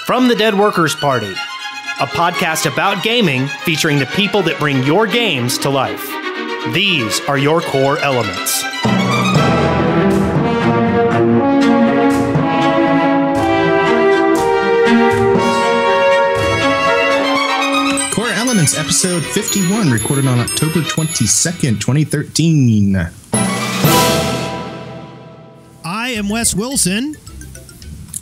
From the Dead Workers Party, a podcast about gaming featuring the people that bring your games to life. These are your core elements. Core Elements, episode 51, recorded on October 22nd, 2013. I am Wes Wilson.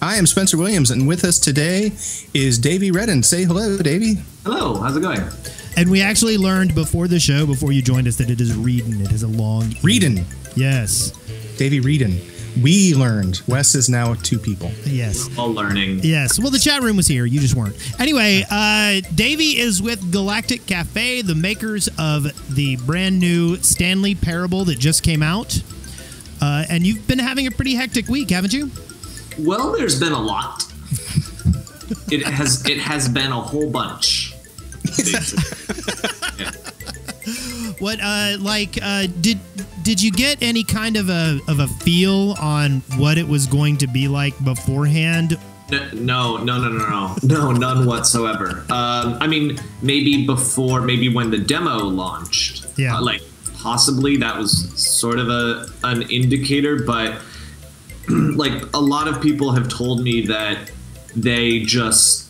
I am Spencer Williams, and with us today is Davey Wreden. Say hello, Davey. Hello, how's it going? And we actually learned before the show, before you joined us, that it is Wreden. It is a long... Wreden. Yes. Davey Wreden. We learned. Wes is now two people. Yes. We're all learning. Yes. Well, the chat room was here. You just weren't. Anyway, Davey is with Galactic Cafe, the makers of the brand new Stanley Parable that just came out. And you've been having a pretty hectic week, haven't you? Well, there's been a lot. It has been a whole bunch. Yeah. What did you get any kind of a feel on what it was going to be like beforehand? No, none whatsoever. I mean, maybe when the demo launched, yeah, possibly that was sort of an indicator, but like a lot of people have told me that they just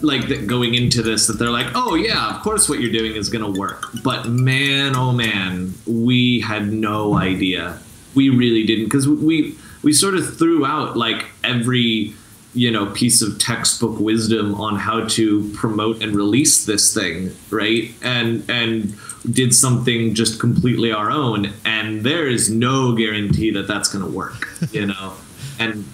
that going into this that they're like, oh yeah, of course what you're doing is gonna work. But man, oh man, we had no idea. We really didn't, because we sort of threw out like every piece of textbook wisdom on how to promote and release this thing, right? And did something just completely our own, and there is no guarantee that that's going to work, And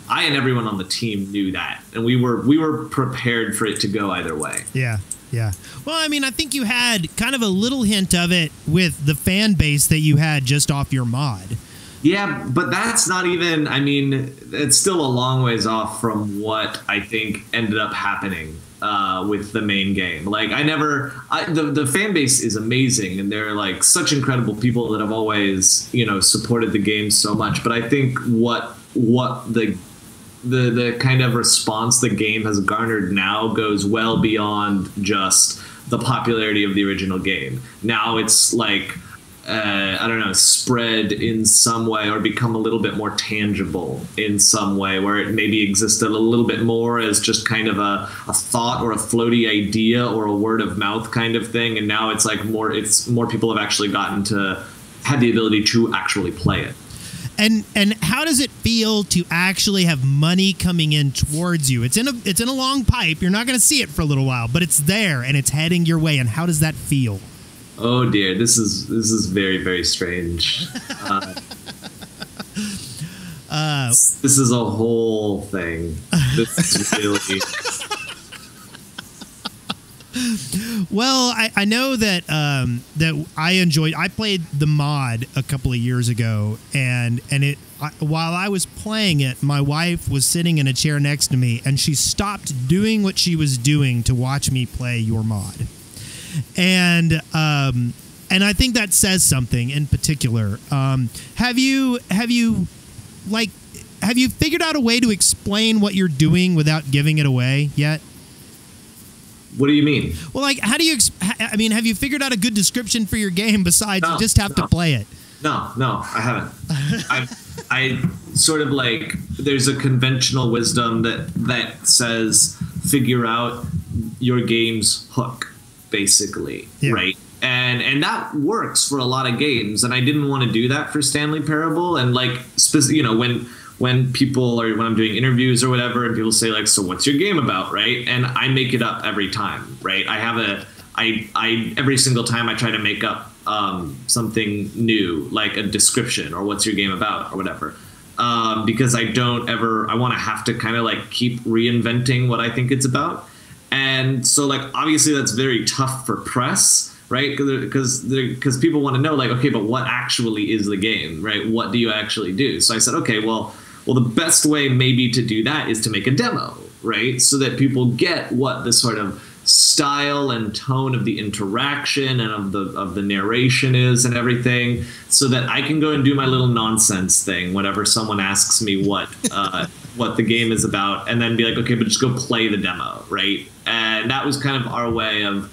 I and everyone on the team knew that, and we were prepared for it to go either way. Yeah. Yeah. Well, I mean, I think you had kind of a little hint of it with the fan base that you had just off your mod. Yeah, but that's not even, I mean, it's still a long ways off from what I think ended up happening with the main game. Like, the fan base is amazing, and they're like such incredible people that have always, supported the game so much. But I think what the kind of response the game has garnered now goes well beyond just the popularity of the original game. Now it's like, I don't know, spread in some way or become a little bit more tangible in some way, where it maybe existed a little bit more as just kind of a thought or a floaty idea or a word of mouth kind of thing. And now it's like more people have actually had the ability to actually play it. And how does it feel to actually have money coming in towards you? It's in a long pipe. You're not going to see it for a little while, but it's there and it's heading your way. And how does that feel? Oh dear, this is very, very strange. This is a whole thing. This is really. Well, I know that that I played the mod a couple of years ago, and while I was playing it, my wife was sitting in a chair next to me, and she stopped doing what she was doing to watch me play your mod. And I think that says something in particular. Have you figured out a way to explain what you're doing without giving it away yet? What do you mean? Well, like, how do you? I mean, have you figured out a good description for your game besides you just have to play it? No, I haven't. I sort of like, there's a conventional wisdom that says figure out your game's hook, basically, yeah. Right? And that works for a lot of games, and I didn't want to do that for Stanley Parable. And like, when people or when I'm doing interviews or whatever, and people say like, so what's your game about, right? And I make it up every time, right? I every single time I try to make up something new, like a description or what's your game about or whatever, because I want to have to kind of like keep reinventing what I think it's about. And so like, obviously that's very tough for press, right? Because people want to know like, okay, but what actually is the game, right? What do you actually do? So I said, okay, well, the best way maybe to do that is to make a demo, right? So that people get what the sort of style and tone of the interaction and of the narration is and everything, so that I can go and do my little nonsense thing whenever someone asks me what what the game is about, and then be like, okay, but just go play the demo, right? And that was kind of our way of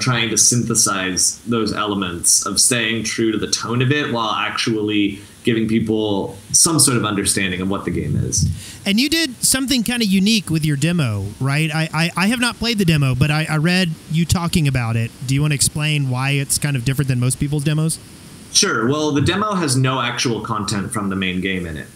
trying to synthesize those elements of staying true to the tone of it while actually giving people some sort of understanding of what the game is. And you did something kind of unique with your demo, right? I have not played the demo, but I read you talking about it. Do you want to explain why it's kind of different than most people's demos? Sure. Well, the demo has no actual content from the main game in it.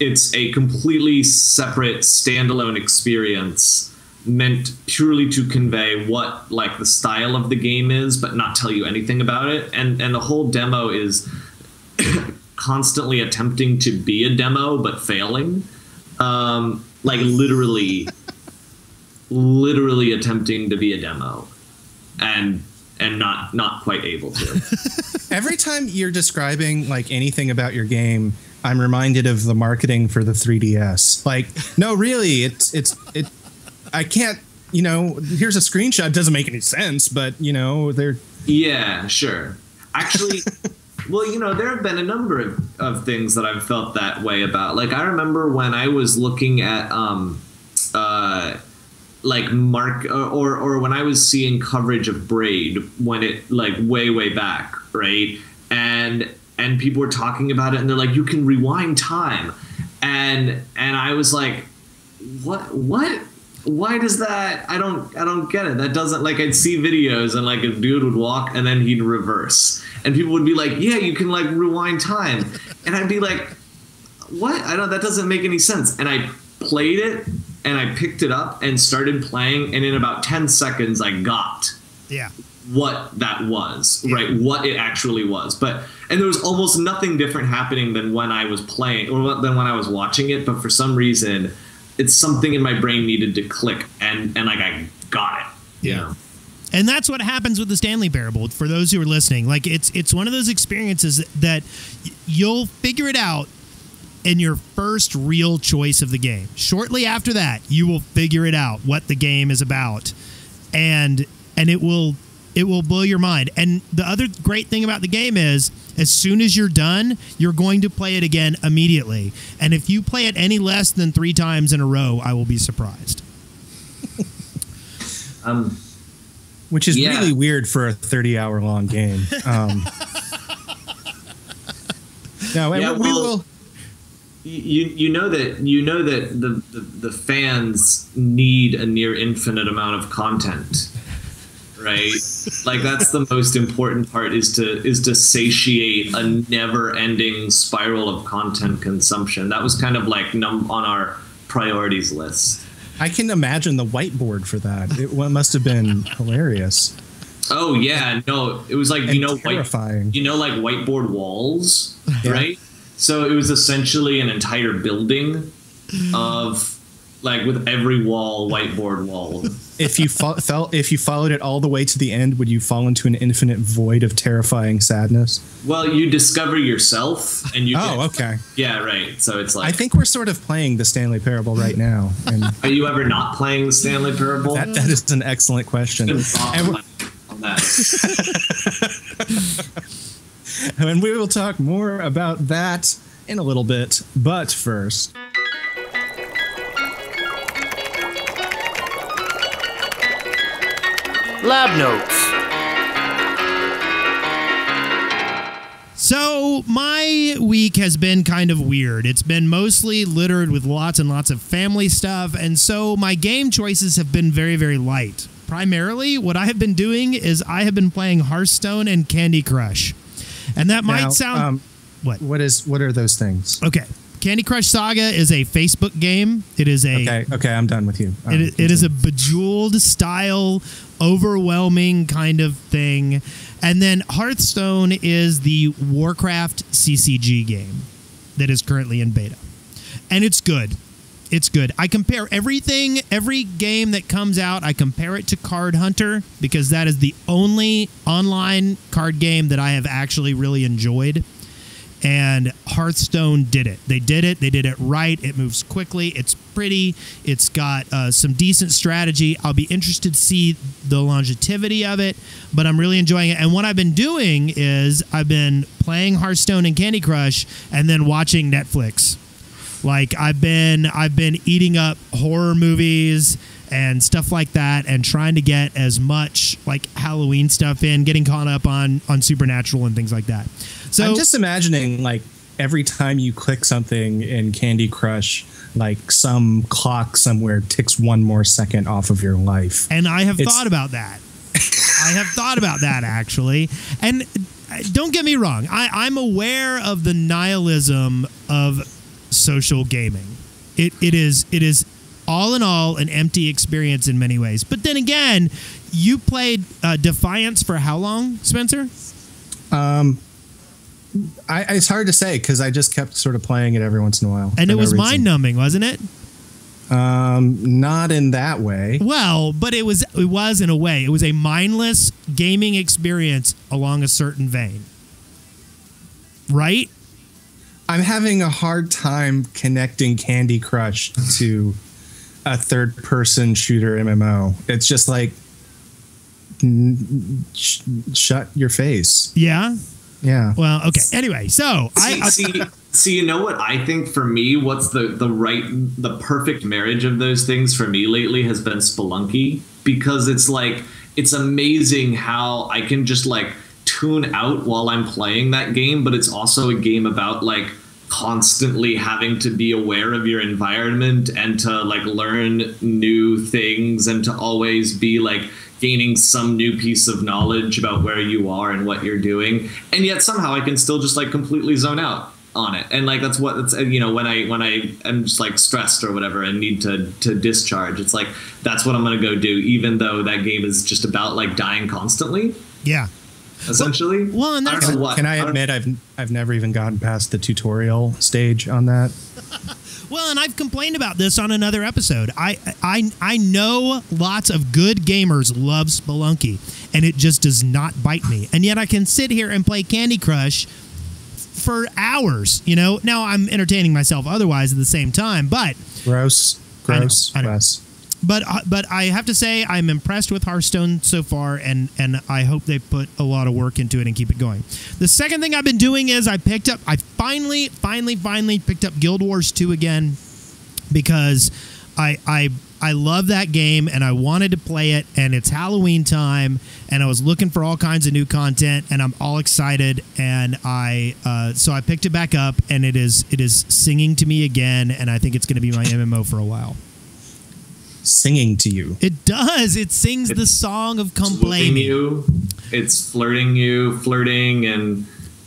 It's a completely separate, standalone experience meant purely to convey what like the style of the game is, but not tell you anything about it. And the whole demo is constantly attempting to be a demo, but failing. Like literally attempting to be a demo, and not quite able to. Every time you're describing like anything about your game, I'm reminded of the marketing for the 3DS. Like, no, really, it. I can't. Here's a screenshot. It doesn't make any sense, but they're. Yeah, sure. Actually, well, there have been a number of things that I've felt that way about. Like, I remember when I was looking at like or when I was seeing coverage of Braid when it like way back, right? And people were talking about it, and they're like, you can rewind time, and I was like, what? Why does that? I don't get it. That doesn't, like, I'd see videos and like a dude would walk and then he'd reverse, and people would be like, yeah, you can like rewind time, and I'd be like, what? That doesn't make any sense. And I played it and I picked it up and started playing, and in about 10 seconds I got what that was, right? What it actually was. And there was almost nothing different happening than when I was playing or than when I was watching it, but for some reason it's something in my brain needed to click, and like I got it. Yeah. And that's what happens with the Stanley Parable. For those who are listening, like it's one of those experiences that you'll figure it out in your first real choice of the game. Shortly after that, you will figure it out what the game is about, and it will blow your mind. And the other great thing about the game is, as soon as you're done, you're going to play it again immediately. And if you play it any less than 3 times in a row, I will be surprised. Which is really weird for a 30-hour-long game. We will. You know that the fans need a near infinite amount of content, right? Like, that's the most important part, is to satiate a never-ending spiral of content consumption. That was kind of like on our priorities list. I can imagine the whiteboard for that. It must have been hilarious. Oh yeah, no, it was like terrifying. Like whiteboard walls, right? So it was essentially an entire building of like with every wall whiteboard wall. If you followed it all the way to the end, would you fall into an infinite void of terrifying sadness? Well, you discover yourself, and you. Okay. Yeah, right. So it's like, I think we're sort of playing the Stanley Parable right now. And are you ever not playing the Stanley Parable? That is an excellent question. On that. And we will talk more about that in a little bit. But first, Lab Notes. So my week has been kind of weird. It's been mostly littered with lots and lots of family stuff, and so my game choices have been very, very light. Primarily, what I have been doing is I have been playing Hearthstone and Candy Crush. And that might sound... What are those things? Okay. Candy Crush Saga is a Facebook game. It is a... Okay, I'm done with you. It is a Bejeweled style, overwhelming kind of thing. And then Hearthstone is the Warcraft CCG game that is currently in beta. And it's good. It's good. I compare every game that comes out, I compare it to Card Hunter, because that is the only online card game that I have actually really enjoyed. And Hearthstone did it. They did it right. It moves quickly. It's pretty. It's got some decent strategy. I'll be interested to see the longevity of it, but I'm really enjoying it. And what I've been doing is I've been playing Hearthstone and Candy Crush and then watching Netflix Like I've been eating up horror movies and stuff like that, and trying to get as much like Halloween stuff in, getting caught up on Supernatural and things like that. So I'm just imagining like every time you click something in Candy Crush, like some clock somewhere ticks one more second off of your life. And I have thought about that. I have thought about that actually. And don't get me wrong, I'm aware of the nihilism of social gaming. It is all in all an empty experience in many ways. But then again, you played Defiance for how long, Spencer? It's hard to say because I just kept sort of playing it every once in a while. And it was mind-numbing, wasn't it? Not in that way. Well, but it was in a way. It was a mindless gaming experience along a certain vein. Right? I'm having a hard time connecting Candy Crush to a third-person shooter MMO. It's just like, shut your face. Yeah? Yeah. Well, okay. Anyway, so See, you know what I think for me, what's the perfect marriage of those things for me lately has been Spelunky, because it's like, it's amazing how I can just like tune out while I'm playing that game, but it's also a game about like constantly having to be aware of your environment and to like learn new things and to always be like gaining some new piece of knowledge about where you are and what you're doing, and yet somehow I can still just like completely zone out on it. And like that's what it's, you know, when I am just like stressed or whatever and need to discharge, it's like that's what I'm gonna go do, even though that game is just about like dying constantly. Yeah. Essentially. Well, and that's, can I admit I've never even gotten past the tutorial stage on that. Well, and I've complained about this on another episode. I know lots of good gamers love Spelunky, and it just does not bite me. And yet I can sit here and play Candy Crush for hours, you know? Now I'm entertaining myself otherwise at the same time, but... Gross. I know. Wes. But I have to say I'm impressed with Hearthstone so far, and I hope they put a lot of work into it and keep it going. The second thing I've been doing is I finally picked up Guild Wars 2 again, because I love that game and I wanted to play it, and it's Halloween time and I was looking for all kinds of new content and I'm all excited, and so I picked it back up, and it is singing to me again, and I think it's going to be my MMO for a while. Singing to you. It does. It sings the song of Come Play Me. It's flirting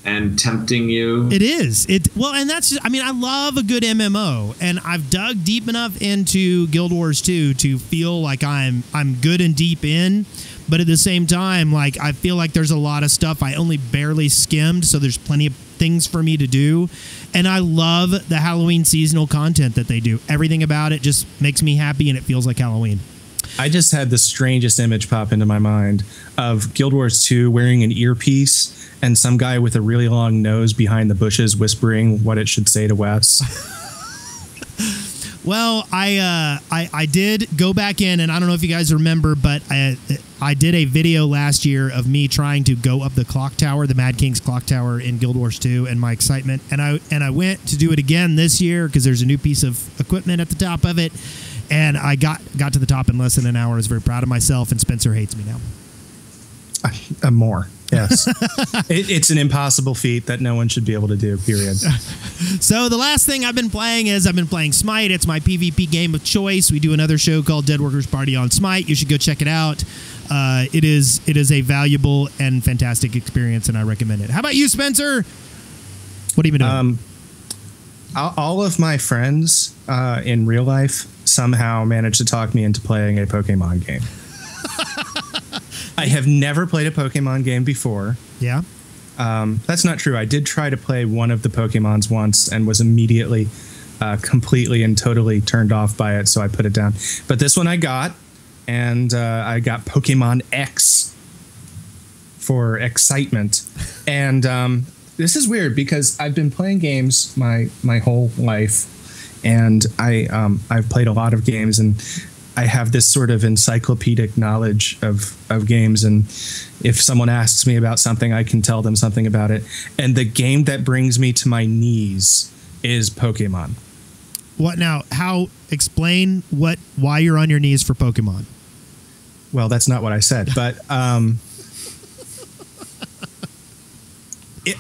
and tempting you. It is. Well, and that's just, I mean, I love a good MMO, and I've dug deep enough into Guild Wars 2 to feel like I'm good and deep in, but at the same time, like I feel like there's a lot of stuff I only barely skimmed, so there's plenty of things for me to do. And I love the Halloween seasonal content that they do. Everything about it just makes me happy, and it feels like Halloween. I just had the strangest image pop into my mind of Guild Wars 2 wearing an earpiece and some guy with a really long nose behind the bushes whispering what it should say to Wes. Well, I did go back in, and I don't know if you guys remember, but I did a video last year of me trying to go up the clock tower, the Mad King's clock tower in Guild Wars 2, and my excitement. And I went to do it again this year because there's a new piece of equipment at the top of it, and I got to the top in less than an hour. I was very proud of myself, and Spencer hates me now. More. Yes. It's an impossible feat that no one should be able to do, period. So the last thing I've been playing is I've been playing Smite. It's my PvP game of choice. We do another show called Dead Workers Party on Smite. You should go check it out. It is a valuable and fantastic experience, and I recommend it. How about you, Spencer? What have you been doing? All of my friends in real life somehow managed to talk me into playing a Pokemon game. I have never played a Pokemon game before. Yeah. That's not true. I did try to play one of the Pokemons once and was immediately completely and totally turned off by it, so I put it down. But this one I got, and I got Pokemon X for excitement. And this is weird because I've been playing games my whole life, and I've played a lot of games, and I have this sort of encyclopedic knowledge of games, and if someone asks me about something, I can tell them something about it. And the game that brings me to my knees is Pokemon. What now? How explain why you're on your knees for Pokemon? Well, that's not what I said, but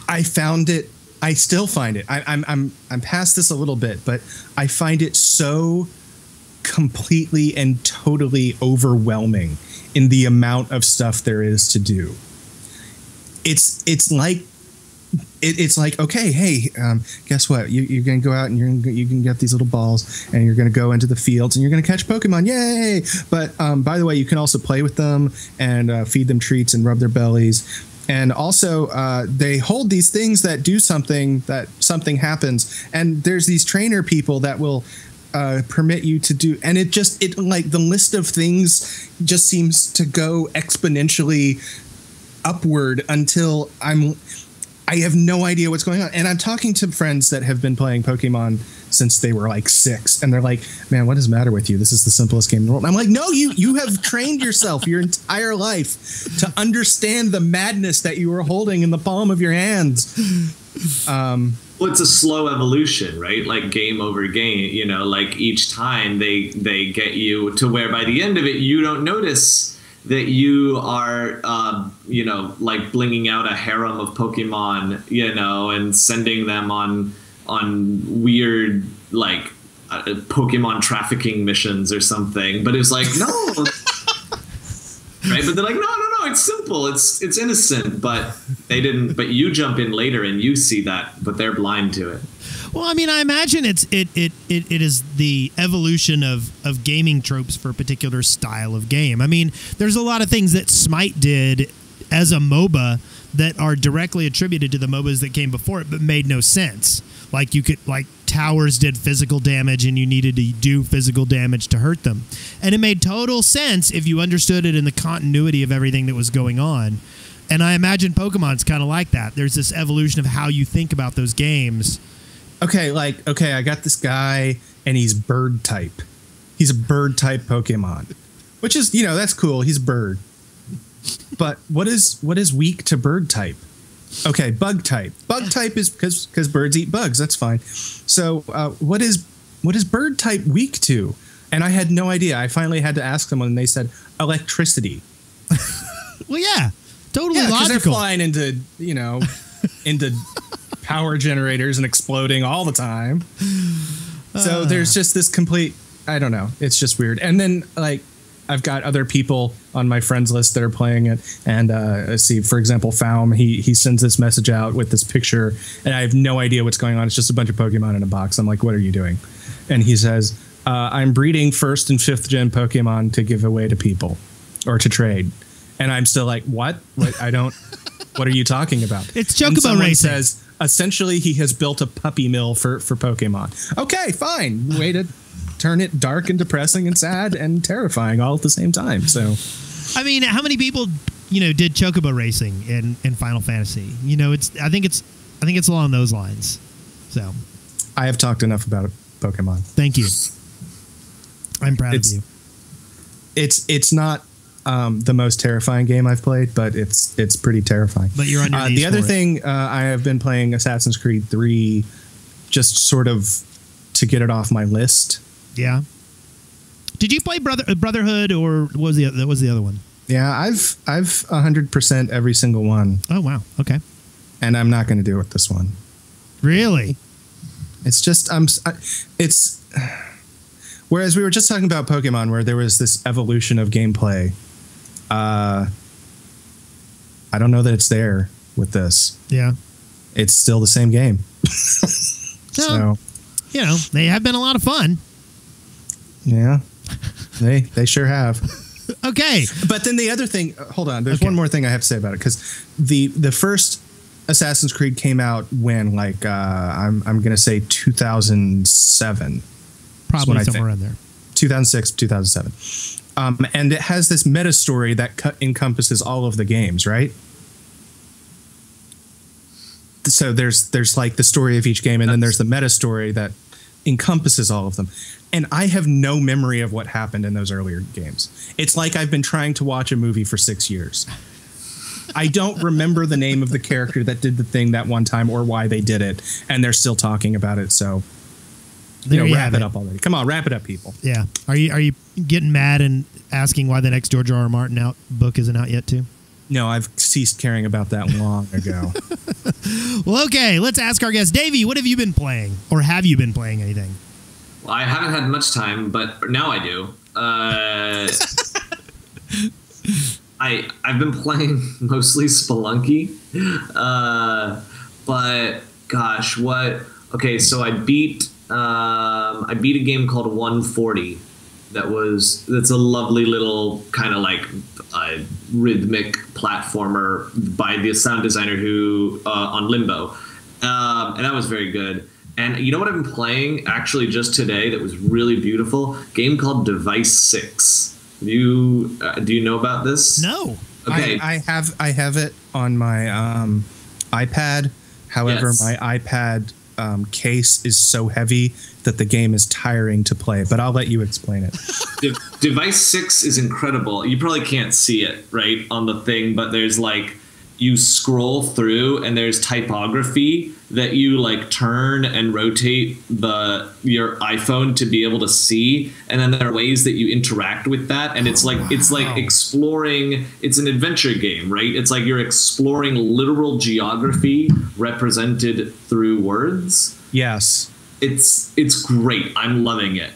I found it. I still find it. I'm past this a little bit, but I find it so completely and totally overwhelming in the amount of stuff there is to do. It's like okay, hey, guess what? You're gonna go out and you can get these little balls, and you're gonna go into the fields and you're gonna catch Pokemon, yay! But by the way, you can also play with them and feed them treats and rub their bellies. And also, they hold these things that do something, that something happens. And there's these trainer people that will permit you to do. And it like the list of things just seems to go exponentially upward until I have no idea what's going on. And I'm talking to friends that have been playing Pokemon since they were like 6, and they're like, man, what is the matter with you? This is the simplest game in the world. And I'm like, no, you have trained yourself your entire life to understand the madness that you are holding in the palm of your hands. Well, it's a slow evolution, right? Like game over game, you know, like each time they get you to where by the end of it, you don't notice that you are, you know, like blinging out a harem of Pokemon, you know, and sending them on weird, like, Pokemon trafficking missions or something. But it's like, no. Right? But they're like, no, it's simple. It's innocent. But they didn't. But you jump in later and you see that, but they're blind to it. Well, I mean, I imagine it is the evolution of gaming tropes for a particular style of game. I mean, there's a lot of things that Smite did as a MOBA that are directly attributed to the MOBAs that came before it, but made no sense. Like towers did physical damage and you needed to do physical damage to hurt them. And it made total sense if you understood it in the continuity of everything that was going on. And I imagine Pokemon's kind of like that. There's this evolution of how you think about those games. Okay, I got this guy and he's bird type. He's a bird type Pokemon, which is, you know, that's cool. He's a bird. But what is weak to bird type? Okay, bug type. Bug type is because birds eat bugs. That's fine. So what is bird type weak to? And I had no idea. I finally had to ask someone, and they said electricity. Well, yeah, totally logical. They're flying into power generators and exploding all the time. So there's just this complete, I don't know. It's just weird. And then like I've got other people on my friends list that are playing it. And see, for example, Faum, he sends this message out with this picture and I have no idea what's going on. It's just a bunch of Pokemon in a box. I'm like, what are you doing? And he says, I'm breeding 1st and 5th gen Pokemon to give away to people or to trade. And I'm still like, what? I don't, what are you talking about? It's Chocobo Racing. Says, essentially, he has built a puppy mill for Pokemon. Okay, fine. Way to turn it dark and depressing and sad and terrifying all at the same time. So, I mean, how many people, you know, did Chocobo Racing in Final Fantasy? You know, I think it's along those lines. So, I have talked enough about it, Pokemon. Thank you. I'm proud of you. It's not the most terrifying game I've played, but it's pretty terrifying. But you're on your knees the other thing, I have been playing Assassin's Creed 3 just sort of to get it off my list. Yeah. Did you play Brotherhood or what was the other one? Yeah, I've 100% every single one. Oh wow. Okay. And I'm not going to do it with this one. Really? It's just it's whereas we were just talking about Pokemon where there was this evolution of gameplay. I don't know that it's there with this. Yeah. It's still the same game. So, you know, they have been a lot of fun. Yeah. They sure have. Okay. But then the other thing, hold on, there's one more thing I have to say about it, because the first Assassin's Creed came out when, like, I'm going to say 2007. Probably somewhere around there. 2006, 2007. And it has this meta story that encompasses all of the games, right? So there's like the story of each game, and then there's the meta story that encompasses all of them. And I have no memory of what happened in those earlier games. It's like I've been trying to watch a movie for 6 years. I don't remember the name of the character that did the thing that one time or why they did it, and they're still talking about it. So wrap it up already. Come on, wrap it up, people. Yeah. Are you getting mad and asking why the next George R. R. Martin book isn't out yet too? No, I've ceased caring about that long ago. Well, okay, let's ask our guest. Davey, what have you been playing? Or have you been playing anything? Well, I haven't had much time, but now I do. I've been playing mostly Spelunky. But gosh, what? Okay, so I beat a game called 140. That's a lovely little kind of like rhythmic platformer by the sound designer who on Limbo, and that was very good. And you know what I've been playing actually just today that was really beautiful? A game called Device 6. Do you know about this? No. Okay, I have it on my iPad. However, Yes. my iPad case is so heavy that the game is tiring to play. But I'll let you explain it. Device 6 is incredible. You probably can't see it right on the thing, but there's like you scroll through and there's typography that you like turn and rotate your iPhone to be able to see, and then there are ways that you interact with that, and it's like exploring. It's an adventure game, right? It's like you're exploring literal geography represented through words. Yes. It's great. I'm loving it.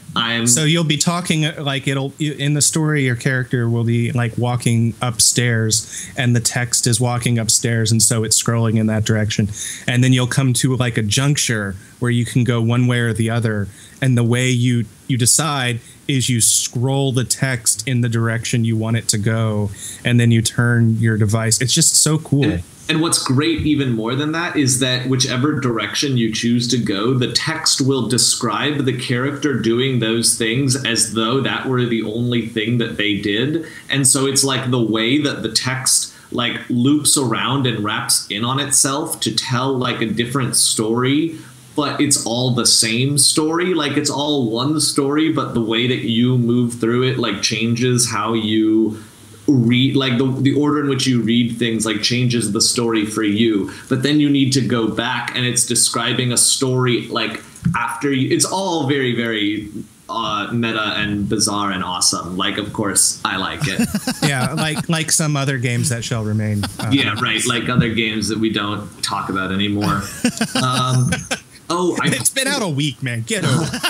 So you'll be talking like in the story, your character will be like walking upstairs and the text is walking upstairs. And so it's scrolling in that direction. And then you'll come to like a juncture where you can go one way or the other. And the way you decide is you scroll the text in the direction you want it to go. And then you turn your device. It's just so cool. And what's great even more than that is that whichever direction you choose to go, the text will describe the character doing those things as though that were the only thing that they did. And so it's like the way that the text like loops around and wraps in on itself to tell like a different story, but it's all the same story. Like it's all one story, but the way that you move through it like changes how you read, like the order in which you read things like changes the story for you, but then you need to go back and it's describing a story like after you. It's all very, very meta and bizarre and awesome. Like, of course I like it. Yeah, like some other games that shall remain. Yeah, right, like other games that we don't talk about anymore. It's been out a week, man. Get over it.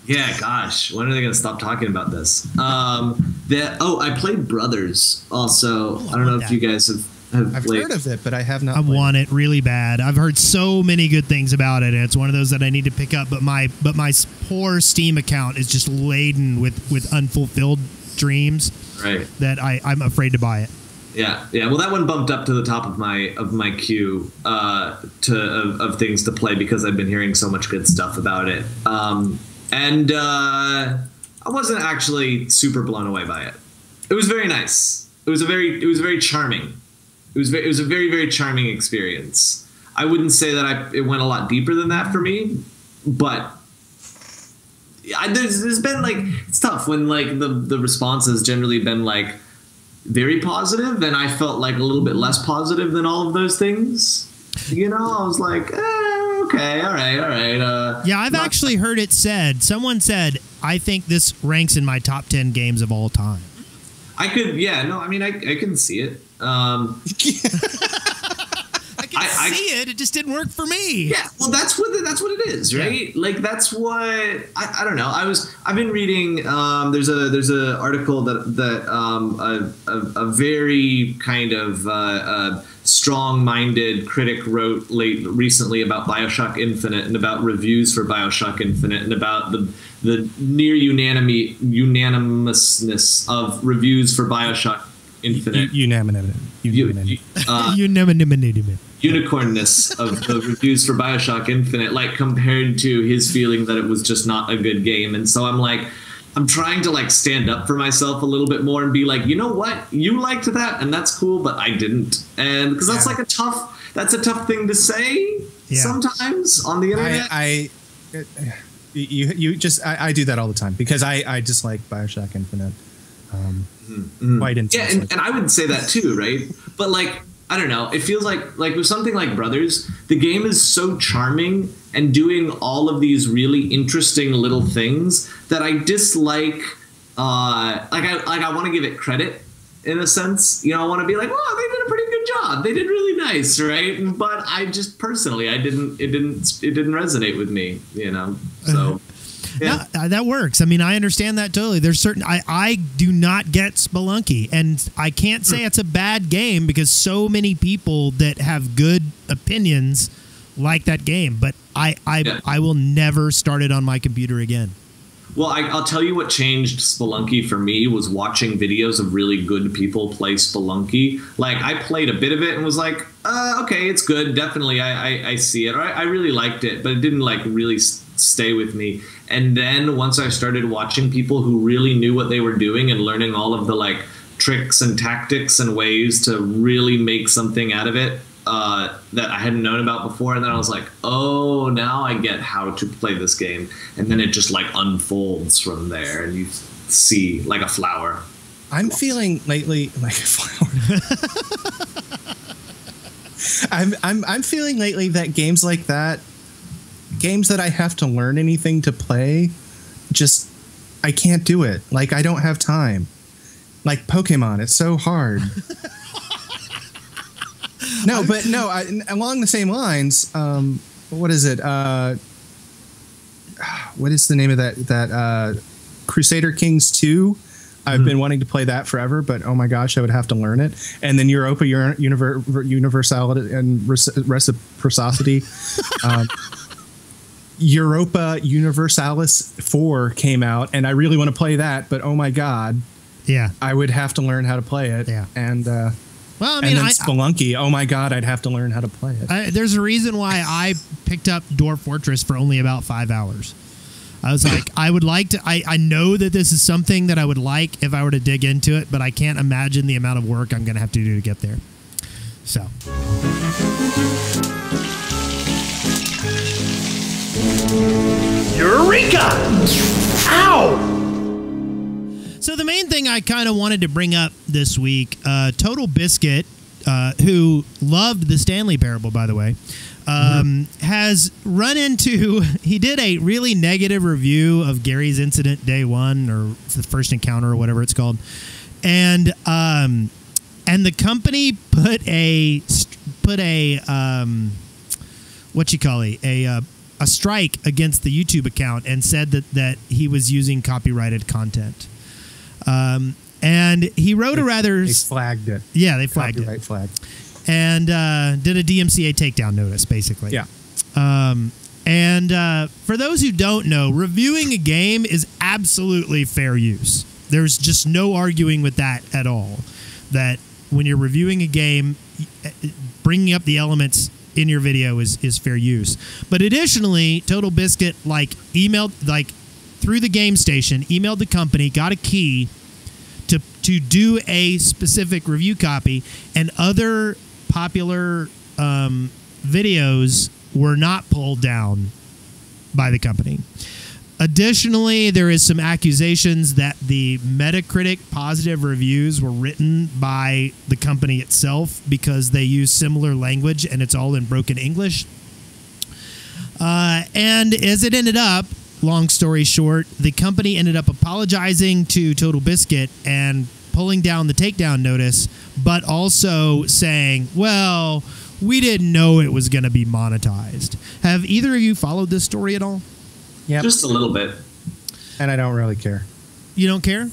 Yeah, gosh, when are they going to stop talking about this? I played Brothers also. I don't know if you guys have I've played. heard of it, but I have not. I want it really bad. I've heard so many good things about it, and it's one of those that I need to pick up. But my poor Steam account is just laden with unfulfilled dreams. Right. That I'm afraid to buy it. Yeah. Well, that one bumped up to the top of my queue of things to play because I've been hearing so much good stuff about it. And I wasn't actually super blown away by it. It was very nice. It was very charming. It was a very, very charming experience. I wouldn't say that it went a lot deeper than that for me, but there's been like, it's tough when like the response has generally been like very positive, and I felt like a little bit less positive than all of those things. You know, I was like, okay, all right. Yeah, I've actually heard it said. Someone said, I think this ranks in my top 10 games of all time. I can see it. I can see it. It just didn't work for me. Yeah, well, that's what it is, right? Yeah. Like that's what I don't know. I've been reading. There's a article that a very kind of strong-minded critic wrote recently about BioShock Infinite and about reviews for BioShock Infinite and about the near unanimousness of reviews for BioShock Infinite. Unicornness of the reviews for BioShock Infinite, like compared to his feeling that it was just not a good game. And so I'm trying to like stand up for myself a little bit more and be like, you know what, you liked that and that's cool, but I didn't. And because that's like a tough thing to say sometimes on the internet. I do that all the time because I dislike BioShock Infinite quite intensely. Yeah, and I would say that too, right? But like, I don't know. It feels like with something like Brothers, the game is so charming and doing all of these really interesting little things that I dislike. I want to give it credit in a sense. You know, I want to be like, well, they did a pretty good job. They did really nice, right? But I just personally, it didn't resonate with me, you know. So yeah, no, that works. I mean, I understand that totally. There's certain I do not get Spelunky, and I can't say it's a bad game because so many people that have good opinions like that game, but I will never start it on my computer again. Well, I'll tell you what changed Spelunky for me was watching videos of really good people play Spelunky. Like, I played a bit of it and was like, okay, it's good. Definitely, I see it. I really liked it, but it didn't, like, really stay with me. And then once I started watching people who really knew what they were doing and learning all of the, like, tricks and tactics and ways to really make something out of it, that I hadn't known about before, and then I was like, oh, now I get how to play this game. And then it just like unfolds from there, and you see like a flower. I'm feeling lately like a flower. I'm feeling lately that games like that, games that I have to learn anything to play, just I can't do it. Like, I don't have time. Like Pokemon, it's so hard. No, but no, along the same lines, what is it? What is the name of that Crusader Kings 2? I've been wanting to play that forever, but oh my gosh, I would have to learn it. And then Europa Universality and Reciprocity. Europa Universalis 4 came out, and I really want to play that, but oh my god. Yeah. I would have to learn how to play it. Yeah. And well, I mean, and then Spelunky, oh my god, I'd have to learn how to play it. There's a reason why I picked up Dwarf Fortress for only about 5 hours. I was like, I would like to. I know that this is something that I would like if I were to dig into it, but I can't imagine the amount of work I'm going to have to do to get there. So. Eureka! Ow! So the main thing I kind of wanted to bring up this week, Total Biscuit, who loved the Stanley Parable, by the way, has run into, he did a really negative review of Gary's Incident Day 1, or the First Encounter, or whatever it's called. And the company put a strike against the YouTube account and said that he was using copyrighted content. And he wrote a rather... They flagged it. Yeah, they flagged Copyright it. Flag. And did a DMCA takedown notice, basically. Yeah. And for those who don't know, reviewing a game is absolutely fair use. There's just no arguing with that at all. That when you're reviewing a game, bringing up the elements in your video is fair use. But additionally, Total Biscuit emailed through the game station, emailed the company, got a key to do a specific review copy, and other popular videos were not pulled down by the company. Additionally, there is some accusations that the Metacritic positive reviews were written by the company itself because they use similar language and it's all in broken English. And as it ended up, long story short, the company ended up apologizing to Total Biscuit and pulling down the takedown notice, but also saying, well, we didn't know it was going to be monetized. Have either of you followed this story at all? Yeah, just a little bit. And I don't really care. You don't care?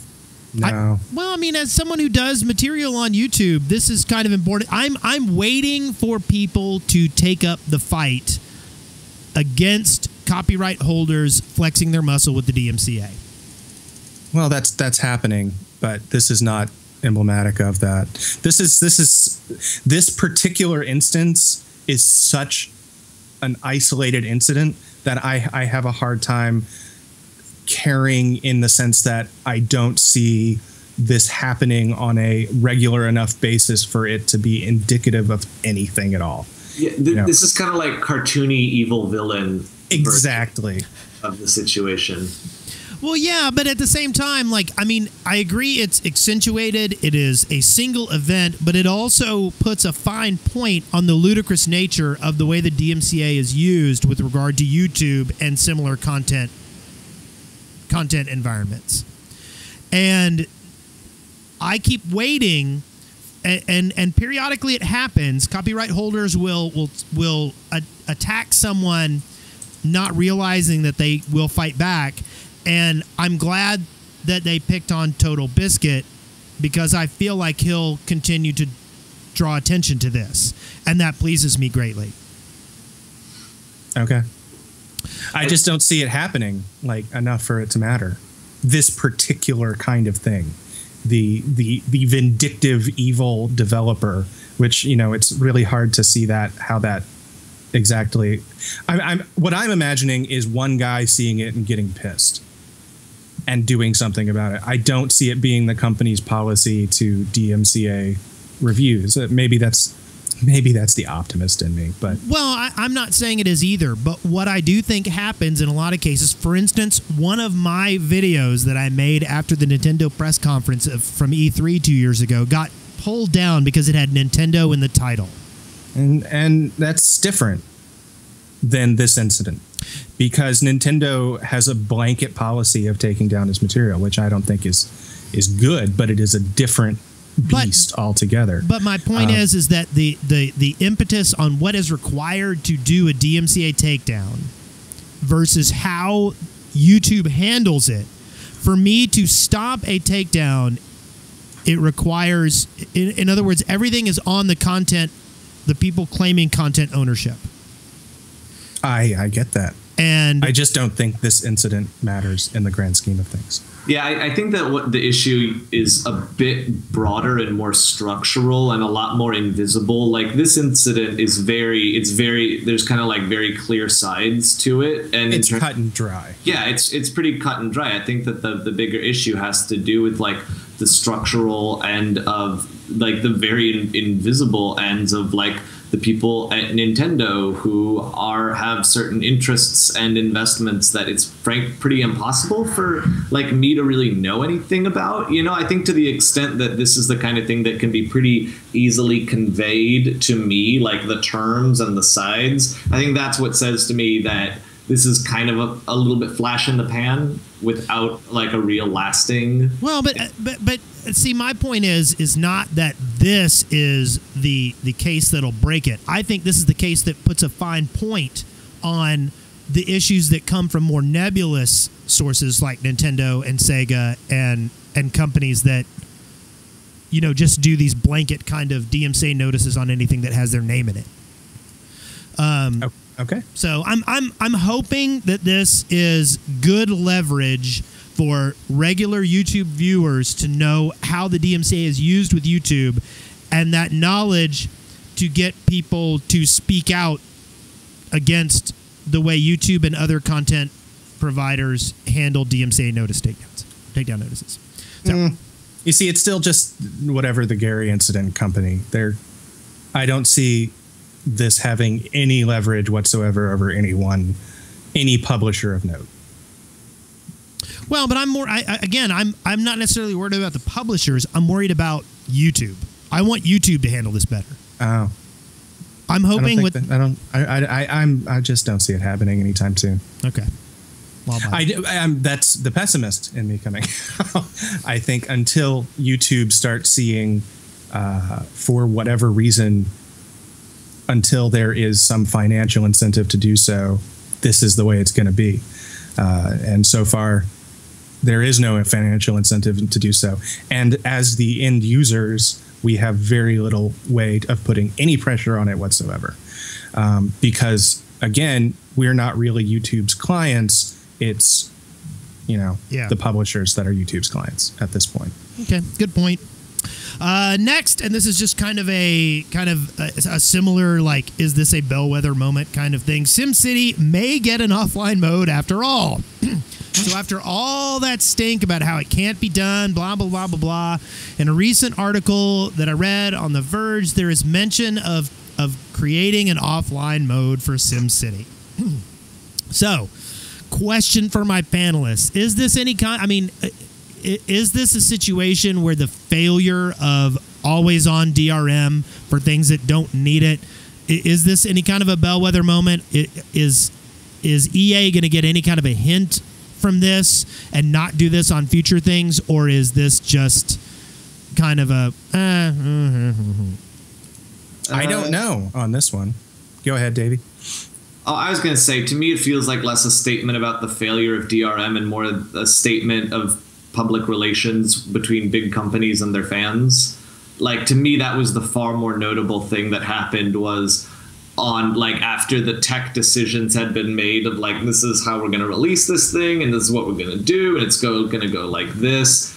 No. Well, I mean, as someone who does material on YouTube, this is kind of important. I'm waiting for people to take up the fight against copyright holders flexing their muscle with the DMCA. Well, that's happening, but this is not emblematic of that. This particular instance is such an isolated incident that I have a hard time caring, in the sense that I don't see this happening on a regular enough basis for it to be indicative of anything at all. Yeah, this is kind of like cartoony evil villain. Exactly. Of the situation. Well, yeah, but at the same time, like, I mean, I agree it's accentuated. It is a single event, but it also puts a fine point on the ludicrous nature of the way the DMCA is used with regard to YouTube and similar content environments. And I keep waiting, and periodically it happens. Copyright holders will attack someone not realizing that they will fight back. And I'm glad that they picked on Total Biscuit, because I feel like he'll continue to draw attention to this, and that pleases me greatly. Okay. I just don't see it happening like enough for it to matter. This particular kind of thing, the vindictive evil developer, which, you know, it's really hard to see how that exactly. What I'm imagining is one guy seeing it and getting pissed and doing something about it. I don't see it being the company's policy to DMCA reviews. Maybe that's the optimist in me, but well, I'm not saying it is either. But what I do think happens in a lot of cases, for instance, one of my videos that I made after the Nintendo press conference from E3 2 years ago got pulled down because it had Nintendo in the title, and that's different than this incident, because Nintendo has a blanket policy of taking down its material, which I don't think is good, but it is a different beast altogether. But my point is that the impetus on what is required to do a DMCA takedown versus how YouTube handles it. For me to stop a takedown, it requires, in other words, everything is on the content, the people claiming content ownership. I get that. And I just don't think this incident matters in the grand scheme of things. Yeah, I think that what the issue is a bit broader and more structural and a lot more invisible. Like, this incident is there's kind of like very clear sides to it, and it's cut and dry. Yeah, it's pretty cut and dry. I think that the bigger issue has to do with like the structural end of like the very invisible ends of like the people at Nintendo who have certain interests and investments that it's pretty impossible for like me to really know anything about. You know, I think to the extent that this is the kind of thing that can be pretty easily conveyed to me, like the terms and the sides, I think that's what says to me that this is kind of a little bit flash in the pan without like a real lasting. Well, but see, my point is not that this is the case that'll break it. I think this is the case that puts a fine point on the issues that come from more nebulous sources like Nintendo and Sega and companies that, you know, just do these blanket kind of DMCA notices on anything that has their name in it. Okay. So I'm hoping that this is good leverage for regular YouTube viewers to know how the DMCA is used with YouTube, and that knowledge to get people to speak out against the way YouTube and other content providers handle DMCA takedown notices. So, you see, it's still just whatever the Gary incident company. I don't see this having any leverage whatsoever over any publisher of note. Well, but I'm more. I'm not necessarily worried about the publishers. I'm worried about YouTube. I want YouTube to handle this better. Oh, I'm hoping I just don't see it happening anytime soon. Okay. Well, that's the pessimist in me coming. I think until YouTube starts seeing, for whatever reason, until there is some financial incentive to do so, this is the way it's going to be. And so far, there is no financial incentive to do so. And as the end users, we have very little way of putting any pressure on it whatsoever. Because, again, we're not really YouTube's clients. It's, the publishers that are YouTube's clients at this point. Okay, good point. Next, and this is just kind of a similar, like, is this a bellwether moment kind of thing. SimCity may get an offline mode after all. So after all that stink about how it can't be done, blah, blah, blah, blah, blah, in a recent article that I read on The Verge, there is mention of creating an offline mode for SimCity. So, question for my panelists: is this any kind? I mean, is this a situation where the failure of always-on DRM for things that don't need it, is this any kind of a bellwether moment? Is EA going to get any kind of a hint from this and not do this on future things, or is this just kind of a? I don't know on this one. Go ahead, Davey. Oh, I was going to say, to me, it feels like less a statement about the failure of DRM and more a statement of public relations between big companies and their fans. Like, to me, that was the far more notable thing that happened, was on, like, after the tech decisions had been made of, like, this is how we're going to release this thing, and this is what we're going to do, and it's going to go like this.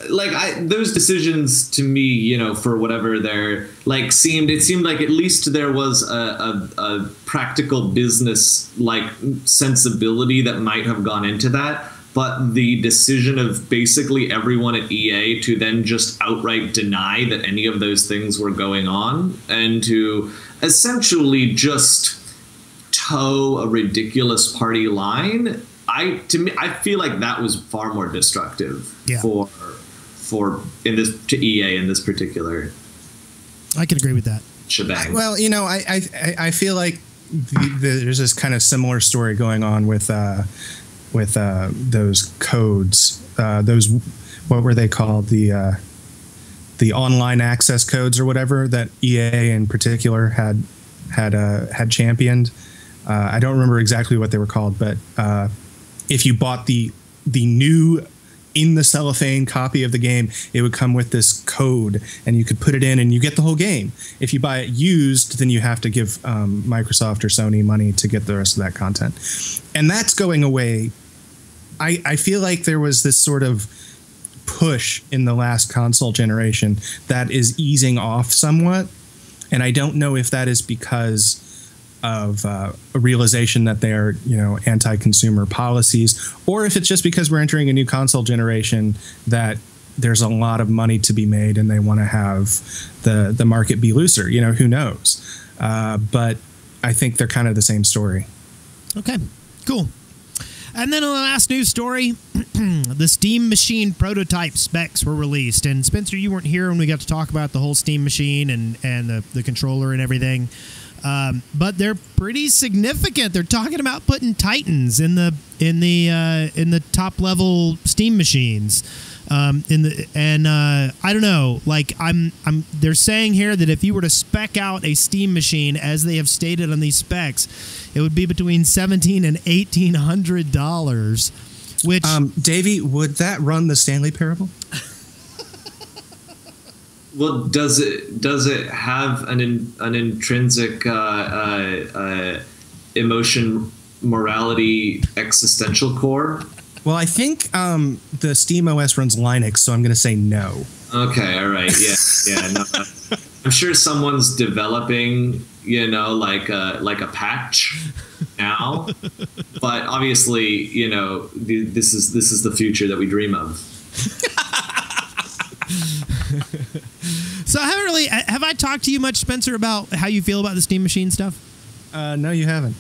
Like, those decisions, to me, you know, for whatever they're, like, it seemed like at least there was a practical business, like, sensibility that might have gone into that. But the decision of basically everyone at EA to then just outright deny that any of those things were going on, and to essentially just toe a ridiculous party line, I feel like that was far more destructive to EA in this particular. I can agree with that shebang. Well, you know, I feel like there's this kind of similar story going on with those codes. Those, what were they called? The online access codes or whatever that EA in particular had championed. I don't remember exactly what they were called, but if you bought the new in the cellophane copy of the game, it would come with this code, and you could put it in and you get the whole game. If you buy it used, then you have to give Microsoft or Sony money to get the rest of that content. And that's going away. I feel like there was this sort of push in the last console generation that is easing off somewhat. And I don't know if that is because of a realization that they are, you know, anti-consumer policies, or if it's just because we're entering a new console generation that there's a lot of money to be made and they want to have the market be looser. You know, who knows? But I think they're kind of the same story. Okay, cool. And then on the last news story, the Steam Machine prototype specs were released. And Spencer, you weren't here when we got to talk about the whole Steam Machine and the controller and everything. But they're pretty significant. They're talking about putting Titans in the top level Steam machines. I don't know. Like they're saying here that if you were to spec out a Steam machine as they have stated on these specs, it would be between $1,700 and $1,800. Which Davey, would that run the Stanley Parable? Well, does it have an intrinsic emotion, morality, existential core? Well, I think the Steam OS runs Linux, so I'm going to say no. Okay, all right, yeah. No, I'm sure someone's developing, you know, like a patch now, but obviously, you know, this is the future that we dream of. So have I talked to you much, Spencer, about how you feel about the Steam Machine stuff? No, you haven't.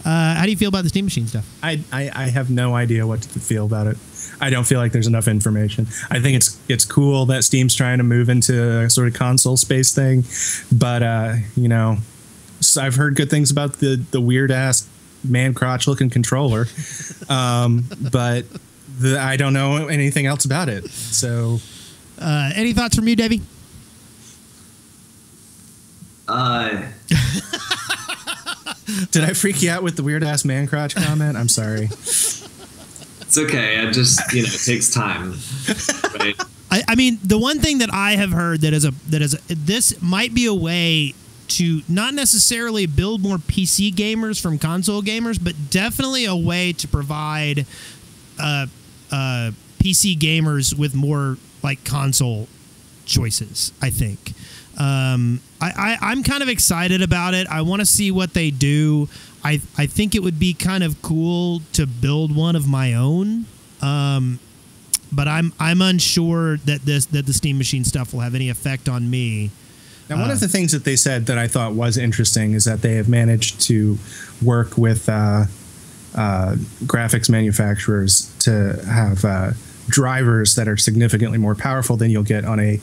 How do you feel about the Steam Machine stuff? I have no idea what to feel about it. I don't feel like there's enough information. I think it's cool that Steam's trying to move into a sort of console space thing, but you know, I've heard good things about the weird ass man crotch looking controller, but I don't know anything else about it. So, any thoughts from you, Davey? Did I freak you out with the weird ass man crotch comment? I'm sorry. It's okay. I just, you know, it takes time. Right? I mean, the one thing that I have heard this might be a way to not necessarily build more PC gamers from console gamers, but definitely a way to provide PC gamers with more like console choices, I think. I'm kind of excited about it. I want to see what they do. I think it would be kind of cool to build one of my own. But I'm unsure that the Steam Machine stuff will have any effect on me. Now, one of the things that they said that I thought was interesting is that they have managed to work with graphics manufacturers to have drivers that are significantly more powerful than you'll get on a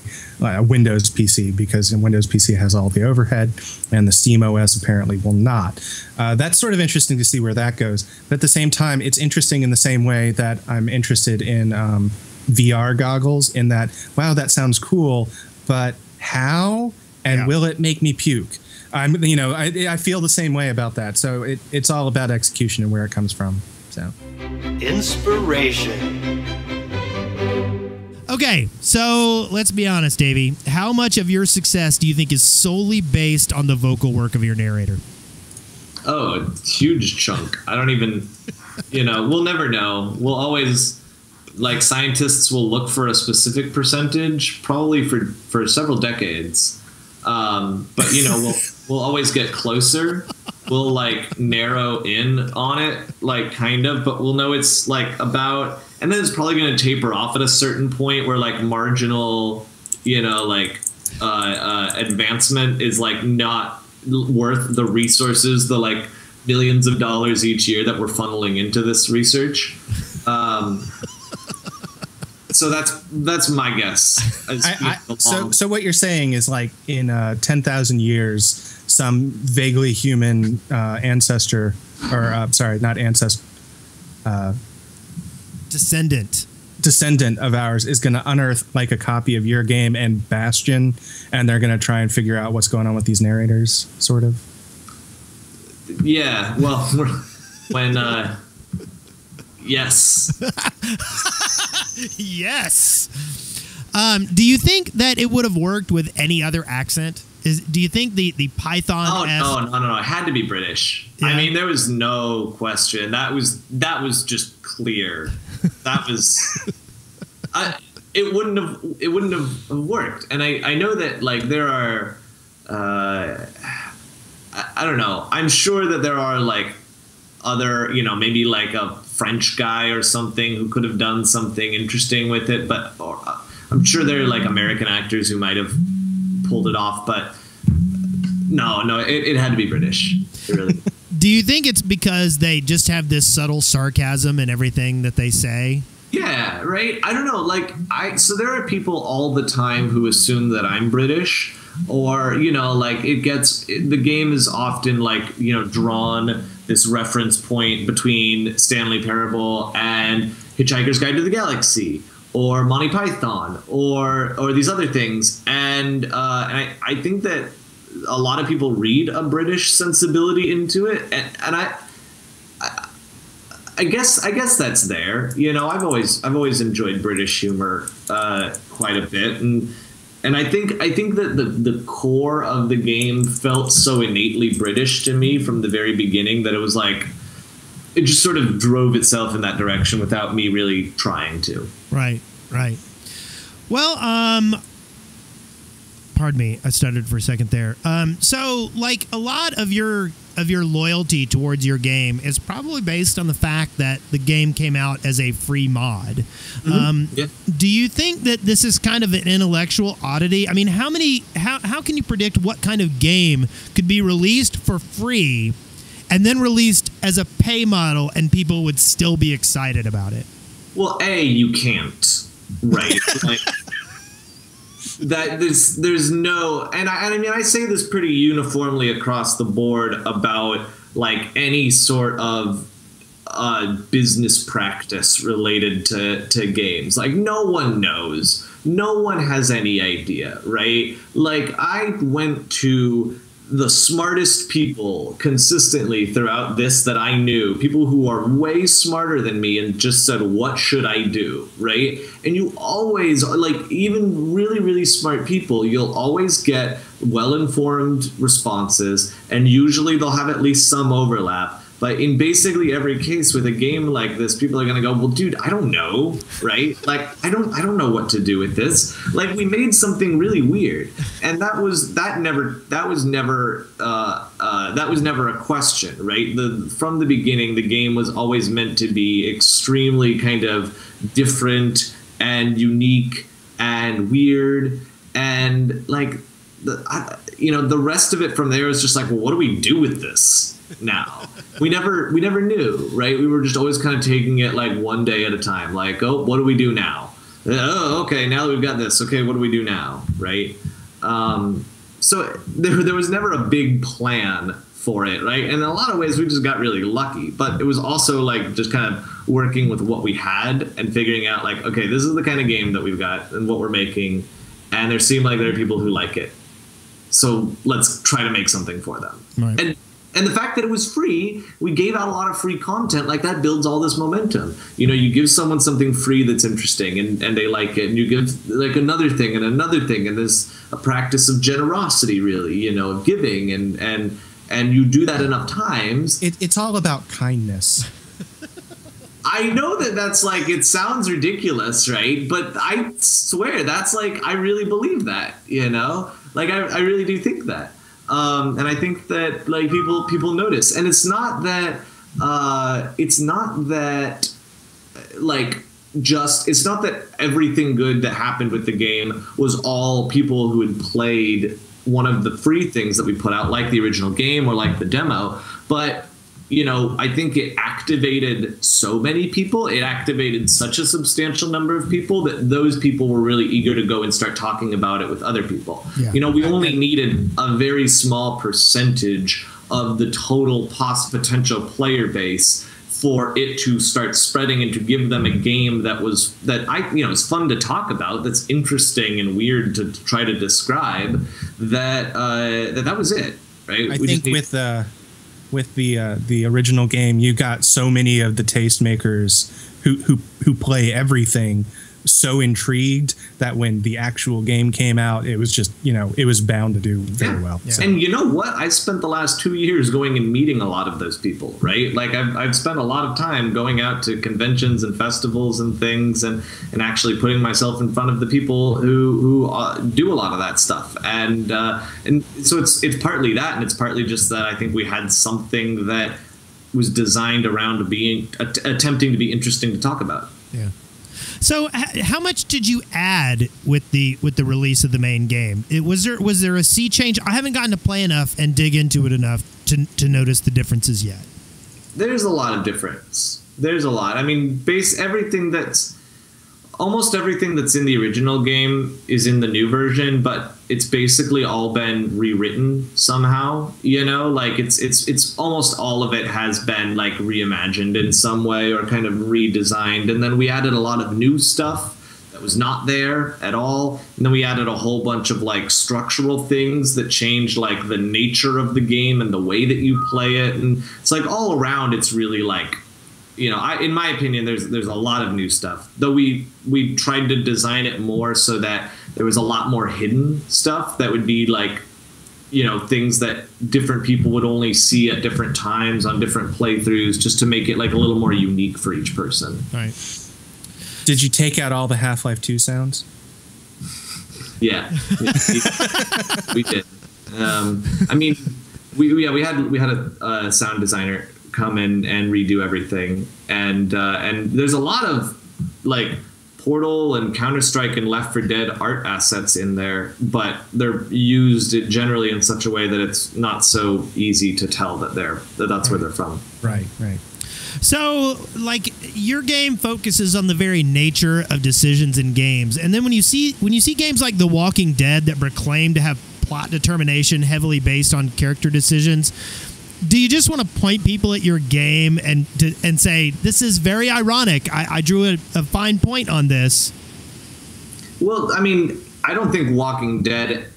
Windows PC, because a Windows PC has all the overhead and the SteamOS apparently will not. That's sort of interesting to see where that goes. But at the same time, it's interesting in the same way that I'm interested in VR goggles, in that, wow, that sounds cool, but how? And will it make me puke? I feel the same way about that. So it's all about execution and where it comes from. So inspiration. Okay, so let's be honest, Davey. How much of your success do you think is solely based on the vocal work of your narrator? Oh, a huge chunk. I don't even, we'll never know. We'll always, like, scientists will look for a specific percentage, probably for several decades. But we'll always get closer. We'll like narrow in on it, like kind of, but we'll know it's like about, and then it's probably going to taper off at a certain point where like marginal, advancement is like not worth the resources, the like millions of dollars each year that we're funneling into this research. So that's my guess. So what you're saying is, like, in 10,000 years, some vaguely human ancestor, or sorry, not ancestor, descendant of ours is going to unearth like a copy of your game and Bastion, and they're going to try and figure out what's going on with these narrators, sort of. Yeah. Well, yes. Yes. Do you think that it would have worked with any other accent? Do you think the Python? Oh, no. It had to be British. Yeah. I mean, there was no question. That was just clear. That was. It wouldn't have worked. And I know that, like, there are. I don't know. I'm sure that there are, like, other, maybe like a French guy or something who could have done something interesting with it, but I'm sure there are like American actors who might have pulled it off, but no, it had to be British. It really. Do you think it's because they just have this subtle sarcasm in everything that they say? Yeah, right. I don't know. So there are people all the time who assume that I'm British, or the game is often like drawn this reference point between Stanley Parable and Hitchhiker's Guide to the Galaxy, or Monty Python, or these other things, and I think that a lot of people read a British sensibility into it, and I guess that's there. I've always enjoyed British humor quite a bit, and I think that the core of the game felt so innately British to me from the very beginning that it was like it just sort of drove itself in that direction without me really trying to. Right. Well, pardon me, I stuttered for a second there. So, like, a lot of your loyalty towards your game is probably based on the fact that the game came out as a free mod. Yeah. Do you think that this is kind of an intellectual oddity? I mean, how can you predict what kind of game could be released for free and then released as a pay model and people would still be excited about it? Well, you can't, right? That there's no, and I mean, I say this pretty uniformly across the board about like any sort of business practice related to games. Like, no one knows, no one has any idea, right? Like, I went to the smartest people consistently throughout this that I knew, people who are way smarter than me, and just said, what should I do, right? And you always, like, even really, really smart people, you'll always get well-informed responses, and usually they'll have at least some overlap. But in basically every case with a game like this, people are going to go, well, dude, I don't know, right? Like, I don't know what to do with this. Like, we made something really weird, and that was never a question, right? From the beginning, the game was always meant to be extremely kind of different and unique and weird, and like the rest of it from there is just like, well, what do we do with this now? we never knew, right? We were just always kind of taking it like one day at a time. Like, oh, what do we do now? Oh, okay, now that we've got this. Okay, what do we do now, right? So there was never a big plan for it, right? And in a lot of ways, we just got really lucky. But it was also like just kind of working with what we had and figuring out like, okay, this is the kind of game that we've got and what we're making, and there seem like there are people who like it. So let's try to make something for them. Right. And the fact that it was free, we gave out a lot of free content, like that builds all this momentum. You give someone something free that's interesting and they like it, and you give like another thing, and there's a practice of generosity, really, of giving, and you do that enough times. It's all about kindness. I know that's like, it sounds ridiculous, right? But I swear that's like, I really believe that, like I really do think that. And I think that like people notice, and it's not that everything good that happened with the game was all people who had played one of the free things that we put out, like the original game or like the demo. But I think it activated so many people. It activated such a substantial number of people that those people were really eager to go and start talking about it with other people. Yeah. We only needed a very small percentage of the total potential player base for it to start spreading and to give them a game it's fun to talk about, that's interesting and weird to try to describe. That was it, right? I think with the original game, you got so many of the tastemakers who play everything so intrigued that when the actual game came out, it was just, it was bound to do very well. Yeah. So. And you know what? I spent the last 2 years going and meeting a lot of those people, right? Like I've spent a lot of time going out to conventions and festivals and things and actually putting myself in front of the people who do a lot of that stuff. And so it's partly that, and it's partly just that I think we had something that was designed around being attempting to be interesting to talk about. Yeah. So, how much did you add with the release of the main game? Was there a sea change? I haven't gotten to play enough and dig into it enough to notice the differences yet. There's a lot of difference. There's a lot. I mean, almost everything that's in the original game is in the new version, but it's basically all been rewritten somehow. Like it's almost all of it has been like reimagined in some way or kind of redesigned. And then we added a lot of new stuff that was not there at all. And then we added a whole bunch of like structural things that changed like the nature of the game and the way that you play it. And it's like all around, it's really like, in my opinion, there's a lot of new stuff. Though we tried to design it more so that there was a lot more hidden stuff that would be like, things that different people would only see at different times on different playthroughs, just to make it like a little more unique for each person. Right. Did you take out all the Half-Life 2 sounds? Yeah, we did. I mean, we had a sound designer come in and redo everything, and there's a lot of like Portal and Counter-Strike and Left 4 Dead art assets in there, but they're used generally in such a way that it's not so easy to tell that's where they're from. Right. So, like, your game focuses on the very nature of decisions in games, and then when you see games like The Walking Dead that proclaim to have plot determination heavily based on character decisions, do you just want to point people at your game and say, this is very ironic? I drew a fine point on this. Well, I mean, I don't think Walking Dead.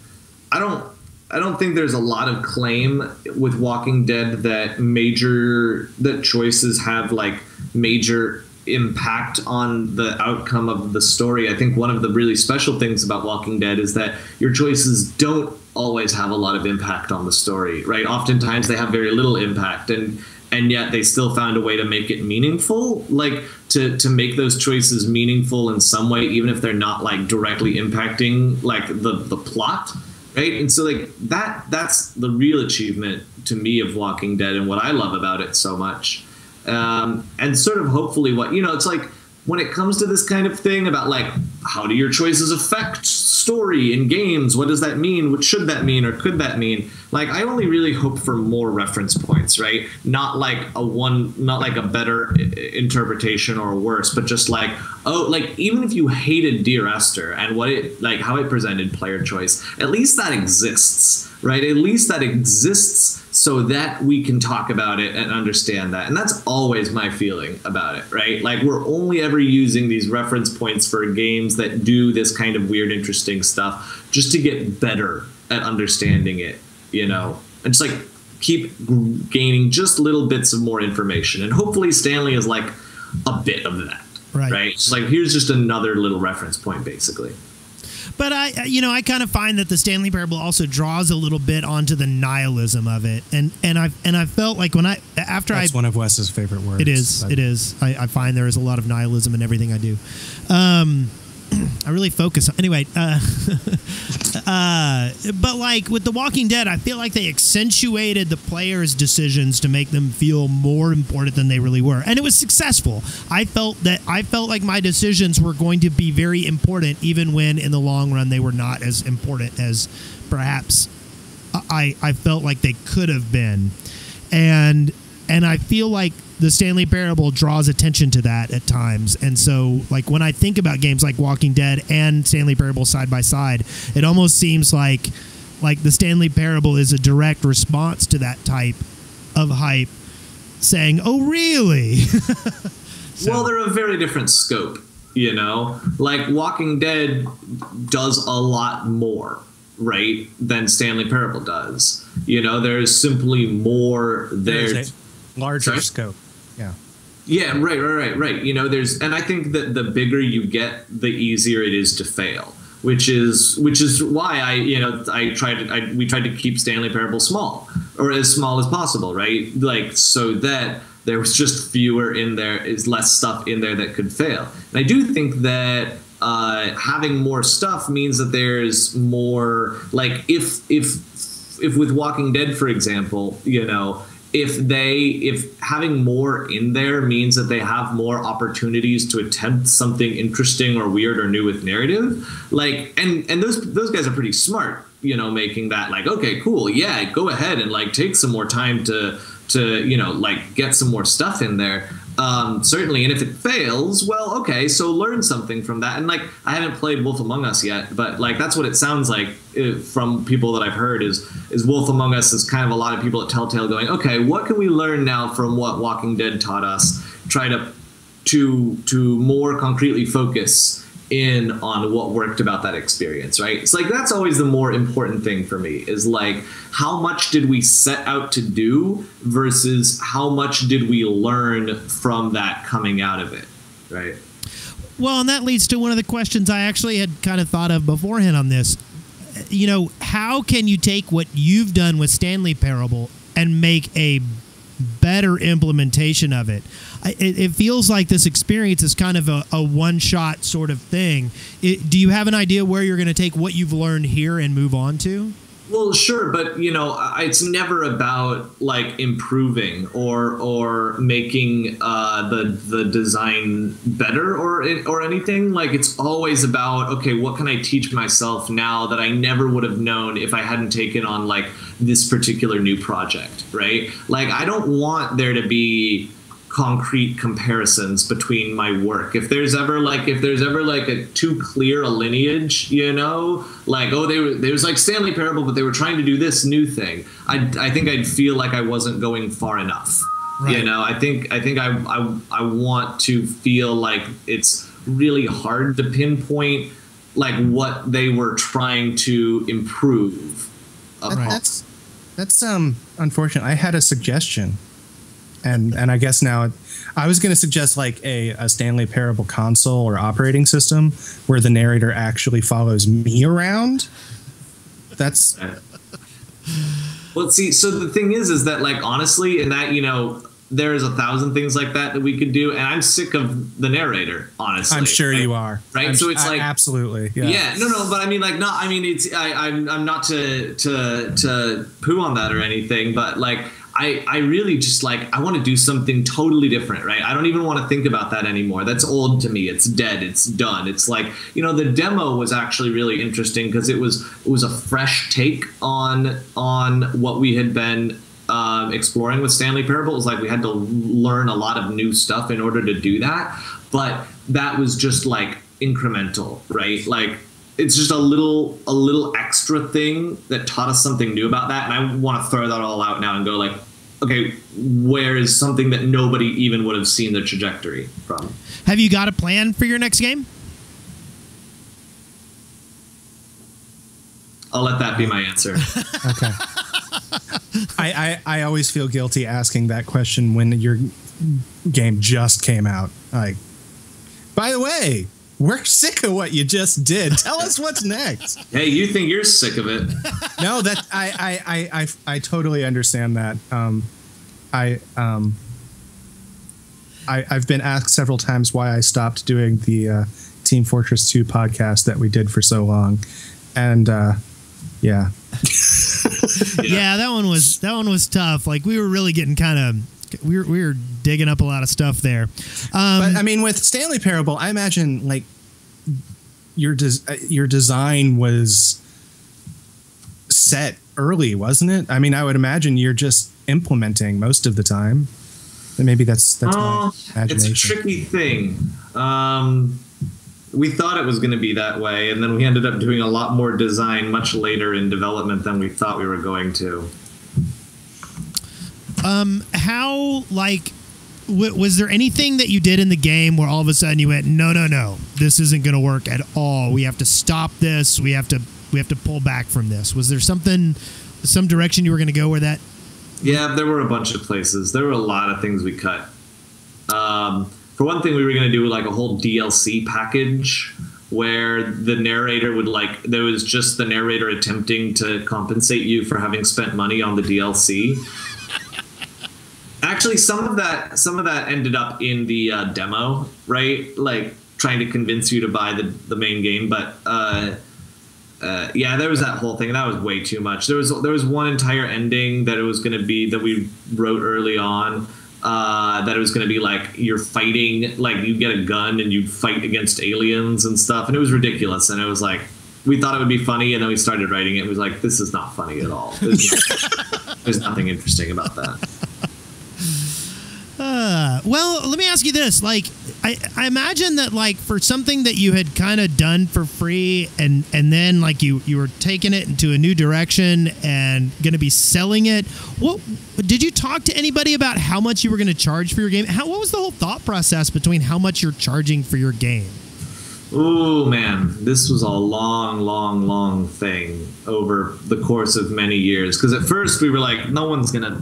I don't think there's a lot of claim with Walking Dead that choices have like major impact on the outcome of the story. I think one of the really special things about Walking Dead is that your choices don't always have a lot of impact on the story, right? Oftentimes they have very little impact, and yet they still found a way to make it meaningful, like to make those choices meaningful in some way, even if they're not like directly impacting like the plot, right? And so like that's the real achievement to me of Walking Dead and what I love about it so much. And sort of hopefully it's like when it comes to this kind of thing about like how do your choices affect story in games. What does that mean? What should that mean, or could that mean? Like, I only really hope for more reference points, right? Not like a better interpretation or worse, but just like, oh, like, even if you hated Dear Esther and how it presented player choice, at least that exists, right? At least that exists so that we can talk about it and understand that. And that's always my feeling about it, right? Like, we're only ever using these reference points for games that do this kind of weird, interesting stuff just to get better at understanding it, you know? And just like keep gaining just little bits of more information. And hopefully Stanley is like a bit of that, right? It's like, here's just another little reference point, basically. But I kind of find that the Stanley Parable also draws a little bit onto the nihilism of it, and I felt like that's one of Wes's favorite words. It is. I find there is a lot of nihilism in everything I do. I really focus on, anyway. But like with The Walking Dead, I feel like they accentuated the players' decisions to make them feel more important than they really were, and it was successful. I felt like my decisions were going to be very important, even when in the long run they were not as important as perhaps I felt like they could have been, and I feel like the Stanley Parable draws attention to that at times. And so, like, when I think about games like Walking Dead and Stanley Parable side by side, it almost seems like the Stanley Parable is a direct response to that type of hype, saying, oh, really? Well, they're a very different scope, you know? Like, Walking Dead does a lot more, right, than Stanley Parable does. You know, there's simply more there. Larger scope. Yeah, right. You know, and I think that the bigger you get, the easier it is to fail, which is why we tried to keep Stanley Parable small, or as small as possible, right? Like, so that there was just less stuff in there that could fail. And I do think that having more stuff means that there's more, like, if with Walking Dead, for example, you know, if having more in there means that they have more opportunities to attempt something interesting or weird or new with narrative, like, and those guys are pretty smart, you know, making that, like, okay, cool, yeah, go ahead and like take some more time to you know, like, get some more stuff in there. Certainly, and if it fails, well, okay, so learn something from that. And like, I haven't played Wolf Among Us yet, but like, that's what it sounds like from people that I've heard is Wolf Among Us is kind of a lot of people at Telltale going, okay, what can we learn now from what Walking Dead taught us? Try to more concretely focus in on what worked about that experience, right? It's like, that's always the more important thing for me, is like, how much did we set out to do versus how much did we learn from that coming out of it, right? Well, and that leads to one of the questions I actually had kind of thought of beforehand on this. You know, how can you take what you've done with Stanley Parable and make a better implementation of it? It feels like this experience is kind of a one-shot sort of thing. Do you have an idea where you're going to take what you've learned here and move on to? Well, sure, but you know, it's never about like improving or making the design better or anything. Like, it's always about, okay, what can I teach myself now that I never would have known if I hadn't taken on like this particular new project, right? Like, I don't want there to be concrete comparisons between my work. If there's ever like a too clear a lineage, you know, like, oh, there's like Stanley Parable, but they were trying to do this new thing, I think I'd feel like I wasn't going far enough. Right. You know, I think I want to feel like it's really hard to pinpoint like what they were trying to improve upon. That's unfortunate. I had a suggestion. And I guess now I was going to suggest like a Stanley Parable console or operating system where the narrator actually follows me around. That's well, see, so the thing is that like, honestly, in that, you know, there's 1,000 things like that we could do, and I'm sick of the narrator, honestly. I'm sure right? you are. Right? So it's like, absolutely. Yeah. No, but I mean, like, I'm not to poo on that or anything, but like, I really just like, I want to do something totally different, right? I don't even want to think about that anymore. That's old to me. It's dead. It's done. It's like, you know, the demo was actually really interesting because it was a fresh take on what we had been exploring with Stanley Parable. It was like we had to learn a lot of new stuff in order to do that. But that was just like incremental, right? Like, it's just a little extra thing that taught us something new about that. And I want to throw that all out now and go like, okay, where is something that nobody even would have seen the trajectory from? Have you got a plan for your next game? I'll let that be my answer. Okay. I always feel guilty asking that question when your game just came out. Like, by the way, we're sick of what you just did. Tell us what's next. Hey, you think you're sick of it? No, that I totally understand that. I've been asked several times why I stopped doing the Team Fortress 2 podcast that we did for so long, and yeah. Yeah, that one was tough. Like, we were really getting kind of. We were digging up a lot of stuff there. But I mean, with Stanley Parable, I imagine like your design was set early, wasn't it? I mean, I would imagine you're just implementing most of the time. And maybe that's my imagination. It's a tricky thing. We thought it was going to be that way, and then we ended up doing a lot more design much later in development than we thought we were going to. How, like, was there anything that you did in the game where all of a sudden you went, no, this isn't going to work at all. We have to stop this. We have to pull back from this. Was there some direction you were going to go where that? Yeah, there were a bunch of places. There were a lot of things we cut. For one thing, we were going to do like a whole DLC package where the narrator would there was just the narrator attempting to compensate you for having spent money on the DLC. Actually, some of that ended up in the demo, right? Like trying to convince you to buy the main game, but yeah, there was that whole thing. That was way too much. There was one entire ending that it was going to be that we wrote early on. That it was going to be like you're fighting, like you get a gun and you fight against aliens and stuff, and it was ridiculous. And it was like we thought it would be funny, and then we started writing it. It was like, this is not funny at all. There's nothing interesting about that. Well, let me ask you this. Like, I imagine that, like, for something that you had kind of done for free and then, like, you were taking it into a new direction and going to be selling it, what did you talk to anybody about how much you were going to charge for your game? What was the whole thought process between how much you're charging for your game? Oh, man, this was a long thing over the course of many years. Because at first we were like, no one's going to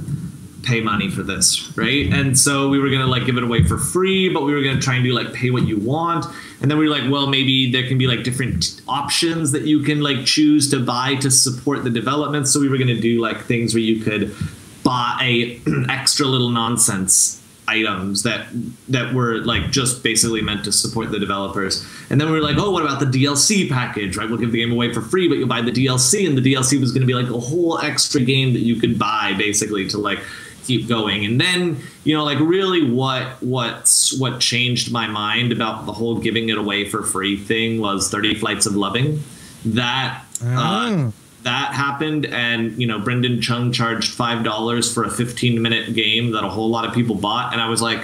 pay money for this, right? And so we were gonna like give it away for free, but we were gonna try and do like pay what you want. And then we were like, well, maybe there can be like different options that you can like choose to buy to support the development. So we were gonna do like things where you could buy extra little nonsense items that were like just basically meant to support the developers. And then we were like, oh, what about the DLC package, right? We'll give the game away for free, but you'll buy the DLC, and the DLC was gonna be like a whole extra game that you could buy basically to like keep going. And then, you know, like really what changed my mind about the whole giving it away for free thing was 30 Flights of Loving. That happened, and you know, Brendan Chung charged $5 for a 15-minute game that a whole lot of people bought, and I was like,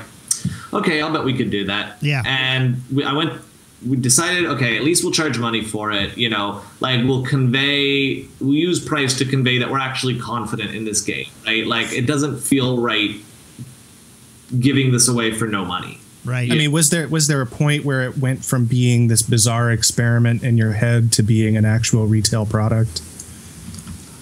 okay, I'll bet we could do that. Yeah. And we decided, okay, at least we'll charge money for it, you know, like we'll use price to convey that we're actually confident in this game, right? Like it doesn't feel right giving this away for no money. Right. I mean, was there a point where it went from being this bizarre experiment in your head to being an actual retail product?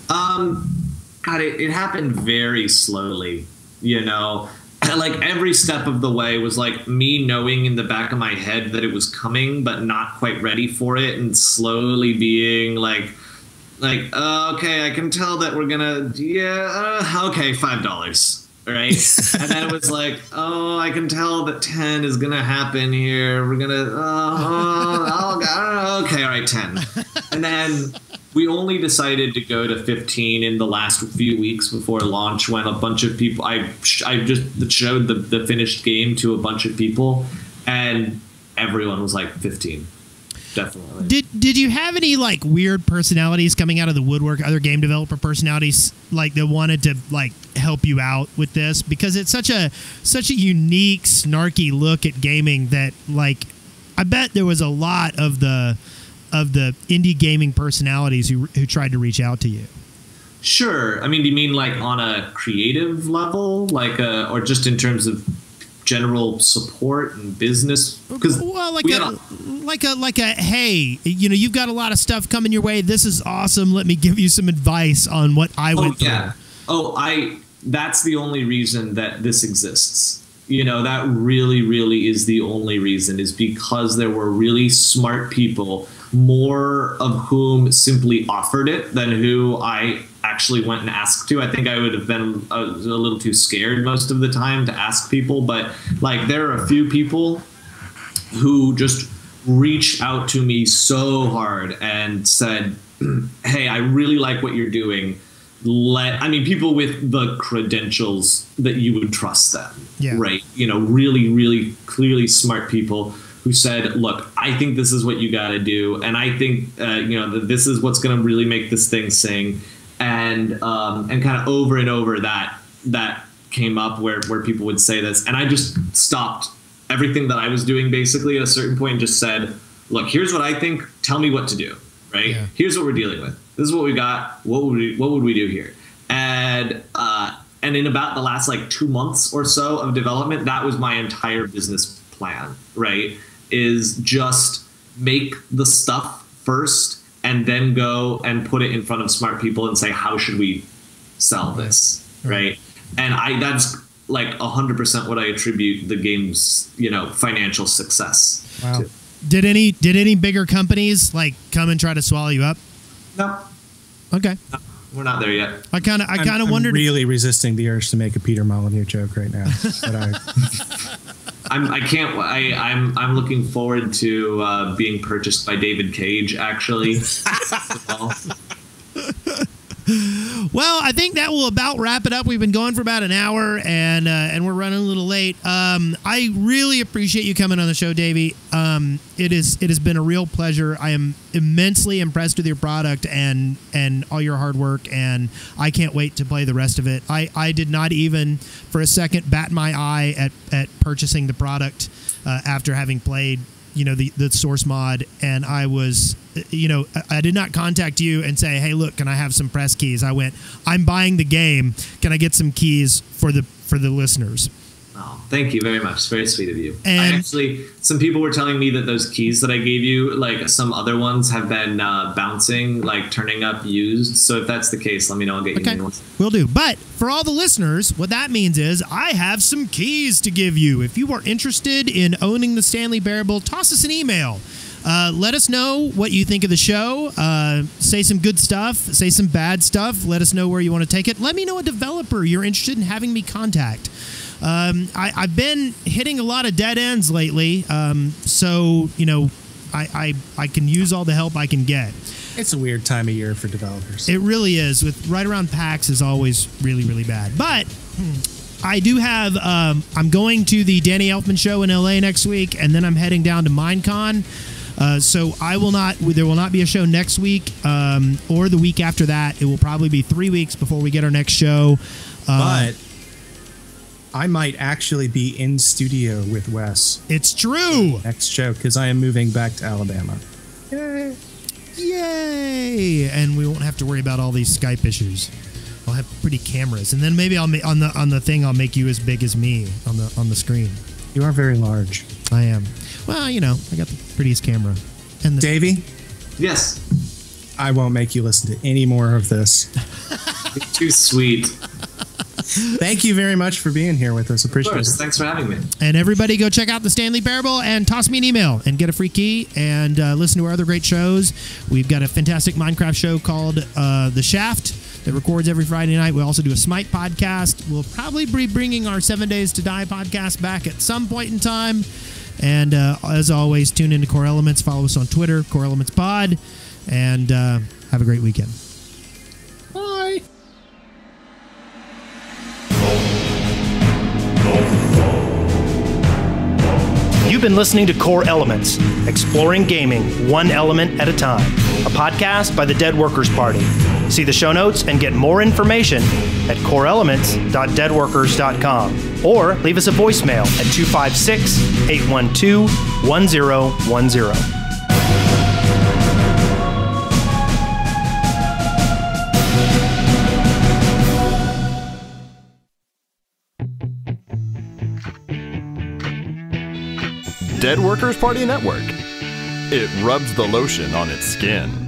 God, it happened very slowly, you know. Like every step of the way was like me knowing in the back of my head that it was coming, but not quite ready for it, and slowly being like, okay, I can tell that we're gonna, okay, $5, right? And then it was like, oh, I can tell that 10 is gonna happen here. We're gonna, okay, all right, 10. And then we only decided to go to 15 in the last few weeks before launch, when a bunch of people, I just showed the finished game to a bunch of people, and everyone was like 15. Definitely. Did you have any like weird personalities coming out of the woodwork, other game developer personalities like that wanted to like help you out with this? Because it's such a unique, snarky look at gaming that like I bet there was a lot of the indie gaming personalities who tried to reach out to you. Sure. I mean, do you mean like on a creative level, like or just in terms of general support and business? Because like a hey, you know, you've got a lot of stuff coming your way. This is awesome. Let me give you some advice on what I went through. Yeah. That's the only reason that this exists. You know, that really, really is the only reason, is because there were really smart people, more of whom simply offered it than who I actually went and asked to. I think I would have been a little too scared most of the time to ask people, but like there are a few people who just reached out to me so hard and said, hey, I really like what you're doing. People with the credentials that you would trust them, right? You know, really, really clearly smart people who said, look, I think this is what you got to do. And I think, that this is what's going to really make this thing sing. And kind of over and over that came up where people would say this. And I just stopped everything that I was doing basically at a certain point and just said, look, here's what I think. Tell me what to do, right? Yeah. Here's what we're dealing with. This is what we got. What would we do here? And in about the last like 2 months or so of development, that was my entire business plan, right? Is just make the stuff first and then go and put it in front of smart people and say, how should we sell this, right? And that's like 100% what I attribute the game's, financial success to. Did any bigger companies like come and try to swallow you up? No. Okay. No, we're not there yet. I kind of wondered. I'm really resisting the urge to make a Peter Molyneux joke right now. But I'm looking forward to being purchased by David Cage, actually. Well, I think that will about wrap it up. We've been going for about an hour, and we're running a little late. I really appreciate you coming on the show, Davey. It has been a real pleasure. I am immensely impressed with your product and all your hard work, and I can't wait to play the rest of it. I did not even for a second bat my eye at purchasing the product after having played the source mod, and I was I did not contact you and say, hey, look, can I have some press keys? I went, I'm buying the game, can I get some keys for the listeners? Oh, thank you very much. It's very sweet of you. And some people were telling me that those keys that I gave you, like some other ones have been bouncing, like turning up used. So if that's the case, let me know. I'll get you new ones. Will do. But for all the listeners, what that means is I have some keys to give you. If you are interested in owning the Stanley Parable, toss us an email. Let us know what you think of the show. Say some good stuff. Say some bad stuff. Let us know where you want to take it. Let me know a developer you're interested in having me contact. I've been hitting a lot of dead ends lately, so I can use all the help I can get. It's a weird time of year for developers. It really is. With right around PAX is always really, really bad. But I do have. I'm going to the Danny Elfman show in LA next week, and then I'm heading down to Minecon. So there will not be a show next week or the week after that. It will probably be 3 weeks before we get our next show. But I might actually be in studio with Wes. It's true. Next show, because I am moving back to Alabama. Yay! And we won't have to worry about all these Skype issues. I'll have pretty cameras, and then maybe I'll on the thing I'll make you as big as me on the screen. You are very large. I am. Well, I got the prettiest camera. And Davey? Yes. I won't make you listen to any more of this. Too sweet. Thank you very much for being here with us. Appreciate it. Thanks for having me. And everybody go check out the Stanley Parable and toss me an email and get a free key and listen to our other great shows. We've got a fantastic Minecraft show called The Shaft that records every Friday night. We also do a Smite podcast. We'll probably be bringing our 7 Days to Die podcast back at some point in time. And as always, tune into Core Elements. Follow us on Twitter, Core Elements Pod. And have a great weekend. Bye. You've been listening to Core Elements, exploring gaming one element at a time. A podcast by the Dead Workers Party. See the show notes and get more information at coreelements.deadworkers.com or leave us a voicemail at 256-812-1010. Dead Workers Party Network. It rubs the lotion on its skin.